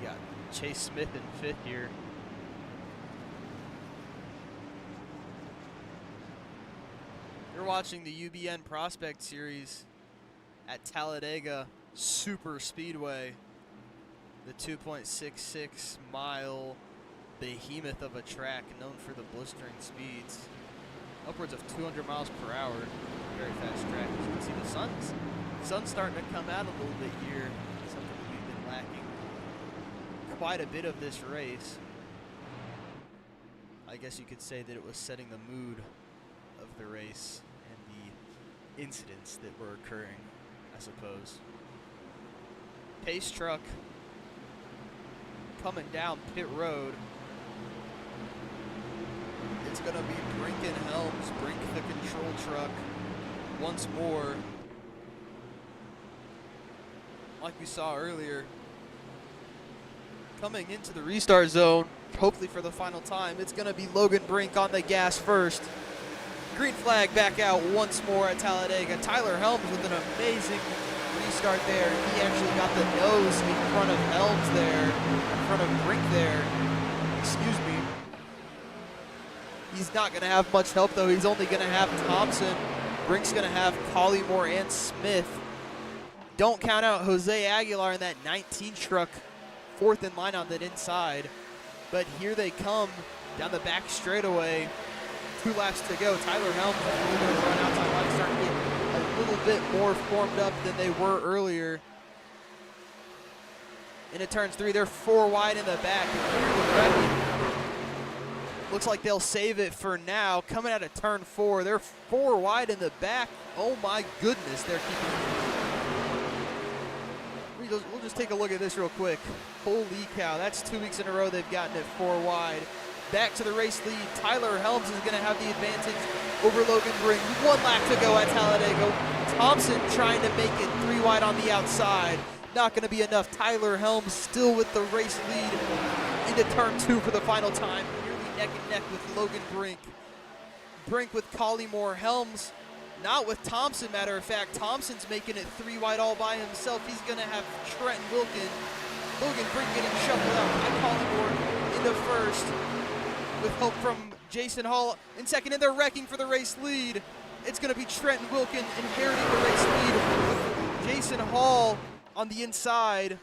You got Chase Smith in 5th here. You're watching the UBN Prospect Series at Talladega Superspeedway, the 2.66 mile behemoth of a track known for the blistering speeds. Upwards of 200 miles per hour. Very fast track. As you can see, the sun's starting to come out a little bit here. Something that we've been lacking quite a bit of this race. I guess you could say that it was setting the mood of the race and the incidents that were occurring, I suppose. Pace truck coming down pit road. It's going to be Brink and Helms. Brink the control truck once more. Like we saw earlier, coming into the restart zone, hopefully for the final time, it's going to be Logan Brink on the gas first. Green flag back out once more at Talladega. Tyler Helms with an amazing restart there. He actually got the nose in front of Helms there, in front of Brink there. Excuse me. He's not going to have much help, though. He's only going to have Thompson. Brink's going to have Collymore and Smith. Don't count out Jose Aguilar in that 19 truck, fourth in line on that inside. But here they come down the back straightaway. 2 laps to go. Tyler Helms is really going to run outside line, starting to get a little bit more formed up than they were earlier. Into turns 3, they're 4 wide in the back. Looks like they'll save it for now. Coming out of turn 4, they're 4 wide in the back. Oh my goodness, they're keeping it. We'll just take a look at this real quick. Holy cow, that's 2 weeks in a row they've gotten it 4 wide. Back to the race lead. Tyler Helms is going to have the advantage over Logan Brink. 1 lap to go at Talladega. Thompson trying to make it 3 wide on the outside. Not going to be enough. Tyler Helms still with the race lead into turn 2 for the final time. Nearly neck and neck with Logan Brink. Brink with Collymore. Helms not with Thompson, matter of fact. Thompson's making it 3 wide all by himself. He's going to have Trenton Wilkin. Logan Brink getting shuffled out by Collymore into first, with help from Jason Hall in second, and they're wrecking for the race lead. It's going to be Trenton Wilkin inheriting the race lead. Jason Hall on the inside.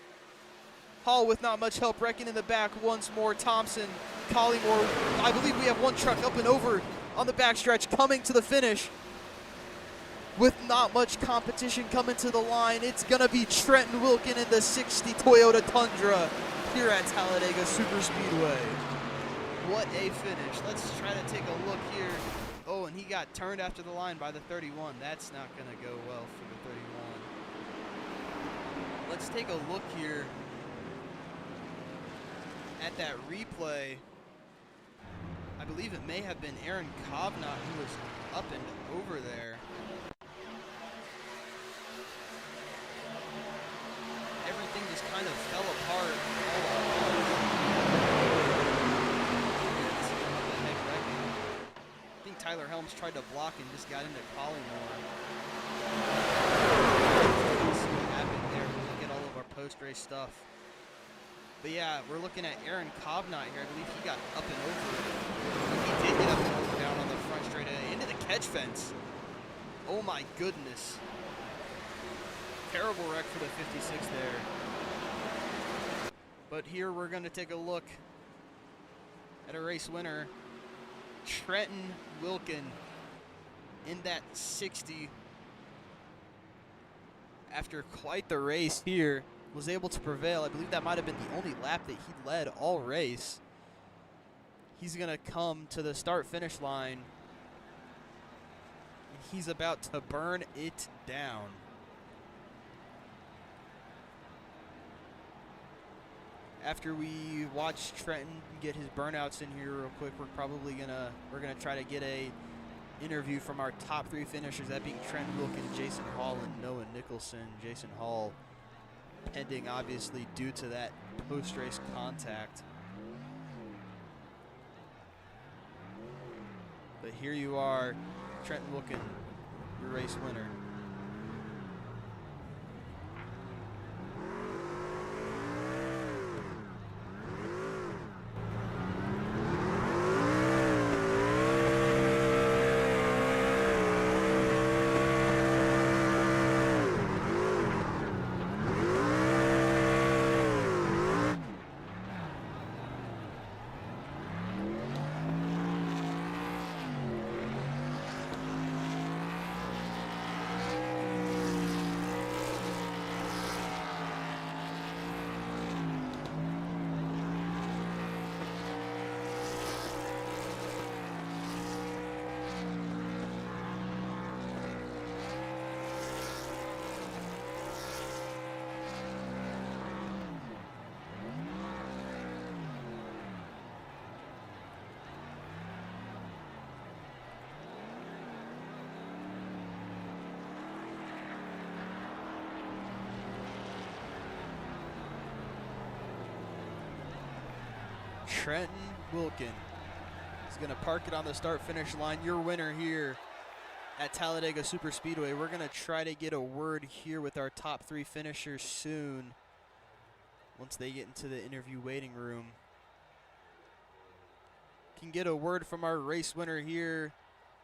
Hall with not much help, wrecking in the back once more. Thompson, Collymore. I believe we have 1 truck up and over on the backstretch coming to the finish. With not much competition coming to the line, it's going to be Trenton Wilkin in the 60 Toyota Tundra here at Talladega Superspeedway. What a finish. Let's try to take a look here. Oh, and he got turned after the line by the 31. That's not going to go well for the 31. Let's take a look here at that replay. I believe it may have been Aaron Kovnat who was up and over there. Everything just kind of fell apart all at once. I think Tyler Helms tried to block and just got into Collymore. Let's see what happened there. We'll look at all of our post-race stuff. But yeah, we're looking at Aaron Kovnat here. I believe he got up and over. He did get up and over down on the front straight into the catch fence. Oh my goodness. Terrible wreck for the 56 there. But here we're going to take a look at a race winner, Trenton Wilkin, in that 60. After quite the race here, was able to prevail. I believe that might have been the only lap that he led all race. He's going to come to the start-finish line. He's about to burn it down. After we watch Trenton get his burnouts in here real quick, we're gonna try to get a interview from our top 3 finishers, that being Trenton Wilkin, Jason Hall, and Noah Nicholson. Jason Hall pending, obviously, due to that post-race contact. But here you are, Trenton Wilkin, your race winner. Trenton Wilkin He's going to park it on the start-finish line. Your winner here at Talladega Superspeedway. We're going to try to get a word here with our top 3 finishers soon once they get into the interview waiting room. Can get a word from our race winner here,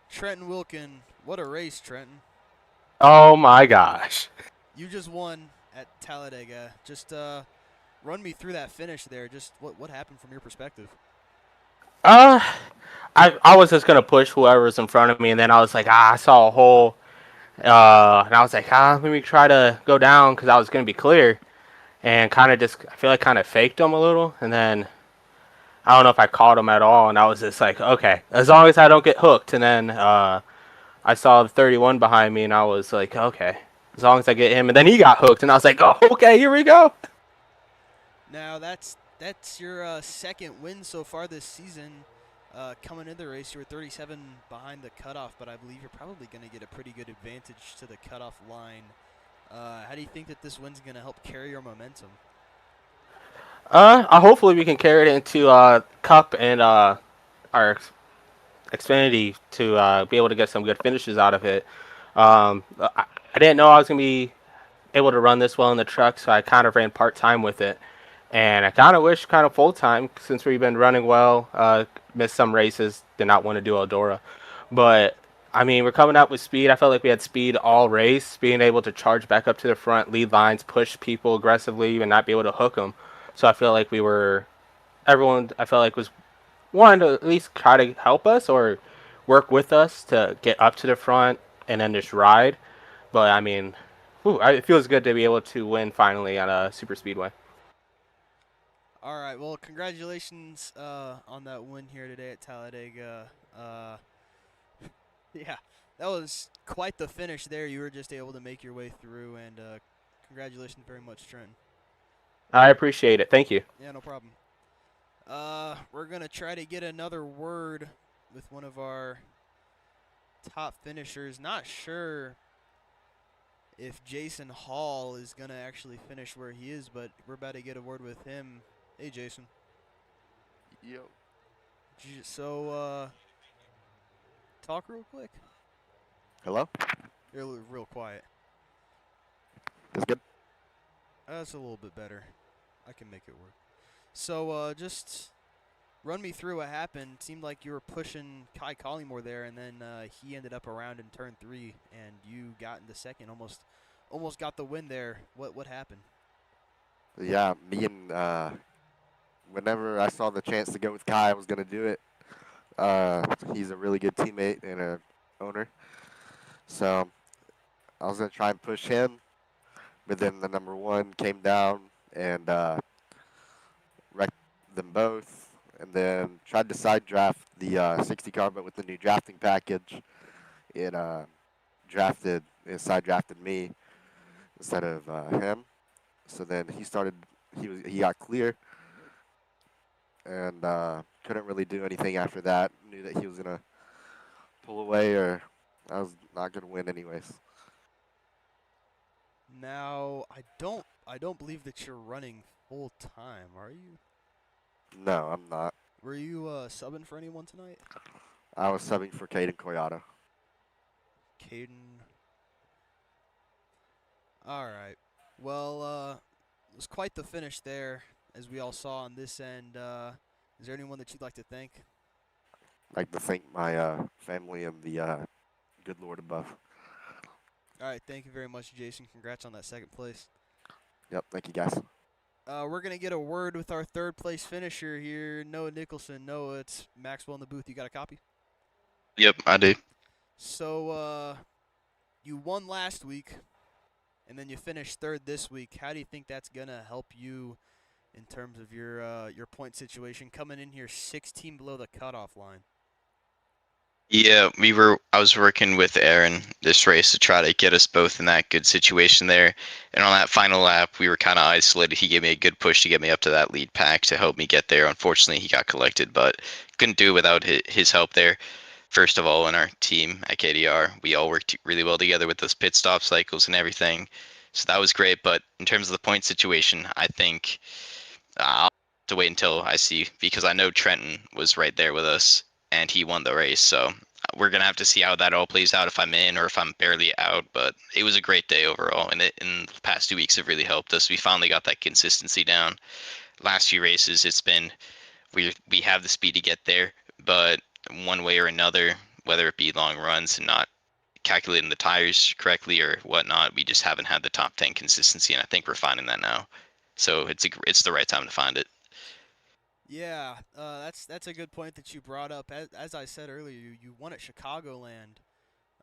Trenton Wilkin. What a race, Trenton. Oh my gosh. You just won at Talladega. Just run me through that finish there. Just what happened from your perspective? Uh, I was just gonna push whoever's in front of me, and then I was like, I saw a hole, and I was like, let me try to go down because I was gonna be clear, and kind of just I feel like kind of faked him a little, and then I don't know if I caught him at all, and I was just like, okay, as long as I don't get hooked, and then I saw the 31 behind me, and I was like, okay, as long as I get him, and then he got hooked, and I was like, oh, okay, here we go. Now that's your second win so far this season. Coming into the race, you were 37 behind the cutoff, but I believe you're probably going to get a pretty good advantage to the cutoff line. How do you think that this win's going to help carry your momentum? Hopefully we can carry it into Cup and our Xfinity to be able to get some good finishes out of it. I didn't know I was gonna be able to run this well in the truck, so I kind of ran part time with it, and I kind of wish kind of full time since we've been running well. Missed some races, did not want to do Eldora, but I mean we're coming out with speed. I felt like we had speed all race, being able to charge back up to the front, lead lines, push people aggressively, and not be able to hook them. So I feel like everyone. I felt like was wanted to at least try to help us or work with us to get up to the front and then just ride. But I mean, it feels good to be able to win finally at a super speedway. All right, well, congratulations on that win here today at Talladega. Yeah, that was quite the finish there. You were just able to make your way through, and congratulations very much, Trent. I appreciate it. Thank you. Yeah, no problem. We're going to try to get another word with one of our top finishers. Not sure if Jason Hall is going to actually finish where he is, but we're about to get a word with him. Hey, Jason. Yo. So, talk real quick. Hello? You're real quiet. That's good. That's a little bit better. I can make it work. So, just run me through what happened. Seemed like you were pushing Kai Collymore there, and then he ended up around in turn 3, and you got into second. Almost got the win there. What happened? Yeah, me and whenever I saw the chance to go with Kai, I was gonna do it. He's a really good teammate and a owner, so I was gonna try and push him, but then the number 1 came down and wrecked them both, and then tried to side draft the 60 car, but with the new drafting package, it side drafted me instead of him. So then he got clear and couldn't really do anything after that. Knew that he was gonna pull away, or I was not gonna win anyways. Now, I don't believe that you're running full time, are you? No, I'm not. Were you subbing for anyone tonight? I was subbing for Caden Koyata. Caden. All right. Well, it was quite the finish there, as we all saw on this end. Is there anyone that you'd like to thank? I'd like to thank my family and the good Lord above. All right. Thank you very much, Jason. Congrats on that second place. Yep, thank you guys. We're going to get a word with our third place finisher here, Noah Nicholson. Noah, it's Maxwell in the booth. You got a copy? Yep, I do. So, you won last week, and then you finished third this week. How do you think that's going to help you in terms of your point situation, coming in here 16 below the cutoff line? Yeah, I was working with Aaron this race to try to get us both in that good situation there. And on that final lap, we were kind of isolated. He gave me a good push to get me up to that lead pack to help me get there. Unfortunately, he got collected, but couldn't do it without his help there. First of all, in our team at KDR, we all worked really well together with those pit stop cycles and everything. So that was great. But in terms of the point situation, I think I'll have to wait until I see, because I know Trenton was right there with us and he won the race. So we're gonna have to see how that all plays out, if I'm in or if I'm barely out. But it was a great day overall, and in the past 2 weeks have really helped us. We finally got that consistency down. Last few races, it's been we have the speed to get there, but one way or another, whether it be long runs and not calculating the tires correctly or whatnot, we just haven't had the top 10 consistency, and I think we're finding that now. So it's the right time to find it. Yeah, that's a good point that you brought up. As I said earlier, you won at Chicagoland.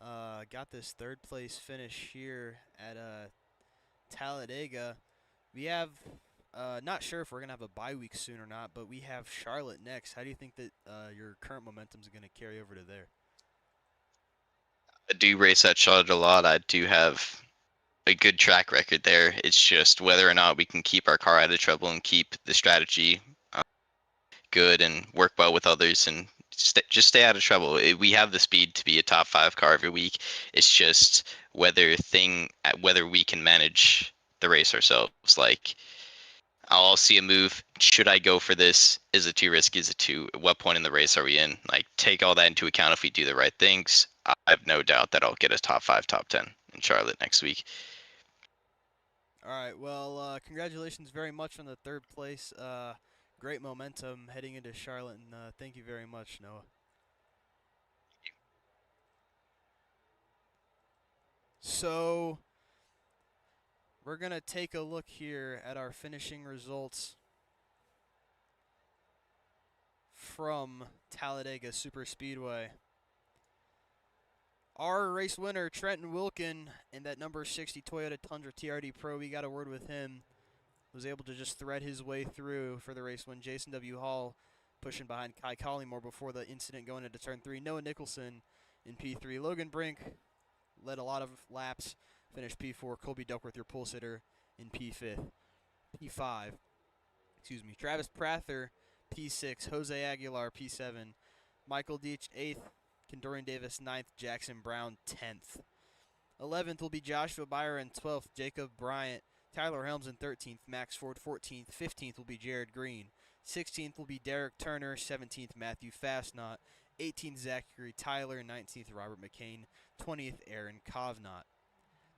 Got this third place finish here at Talladega. We have not sure if we're gonna have a bye week soon or not, but we have Charlotte next. How do you think that your current momentum is gonna carry over to there? I do race at Charlotte a lot. I do have a good track record there. It's just whether or not we can keep our car out of trouble and keep the strategy good and work well with others and just stay out of trouble. We have the speed to be a top 5 car every week. It's just whether we can manage the race ourselves. Like, I'll see a move. Should I go for this? Is it too risky? Is it too? At what point in the race are we in? Like, take all that into account. If we do the right things, I have no doubt that I'll get a top 5, top 10 in Charlotte next week. All right. Well, congratulations very much on the third place. Great momentum heading into Charlotte, and thank you very much, Noah. So we're gonna take a look here at our finishing results from Talladega Superspeedway. Our race winner, Trenton Wilkin, in that number 60 Toyota Tundra TRD Pro, we got a word with him, was able to just thread his way through for the race win. Jason W. Hall pushing behind Kai Collymore before the incident going into turn 3. Noah Nicholson in P3. Logan Brink led a lot of laps, finished P4. Colby Duckworth, your pole sitter, in P5. Travis Prather, P6. Jose Aguilar, P7. Michael Deach, 8th. Kendorian Davis, 9th. Jackson Brown, 10th. 11th will be Joshua Byron, 12th. Jacob Bryant. Tyler Helms in 13th. Max Ford, 14th. 15th will be Jared Green. 16th will be Derek Turner. 17th, Matthew Fastnot. 18th, Zachary Tyler. 19th, Robert McCain. 20th, Aaron Kovnot.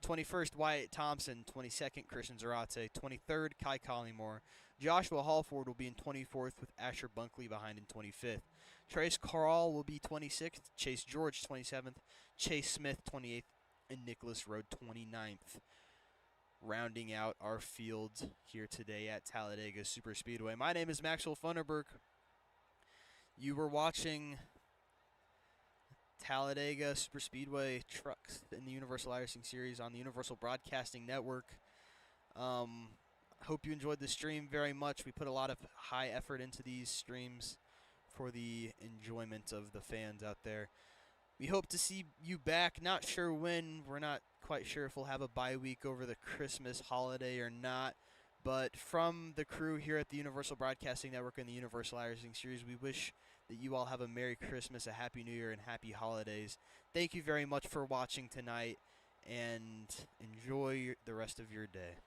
21st, Wyatt Thompson. 22nd, Christian Zarate. 23rd, Kai Collymore. Joshua Hallford will be in 24th with Asher Bunkley behind in 25th. Trace Carl will be 26th. Chase George, 27th. Chase Smith, 28th. And Nicholas Road, 29th. Rounding out our field here today at Talladega Superspeedway. My name is Maxwell Funderburg. You were watching Talladega Superspeedway trucks in the Universal IRacing Series on the Universal Broadcasting Network. Hope you enjoyed the stream very much. We put a lot of high effort into these streams for the enjoyment of the fans out there. We hope to see you back. Not sure when. We're not quite sure if we'll have a bye week over the Christmas holiday or not. But from the crew here at the Universal Broadcasting Network and the Universal IRacing Series, we wish that you all have a Merry Christmas, a Happy New Year, and Happy Holidays. Thank you very much for watching tonight, and enjoy the rest of your day.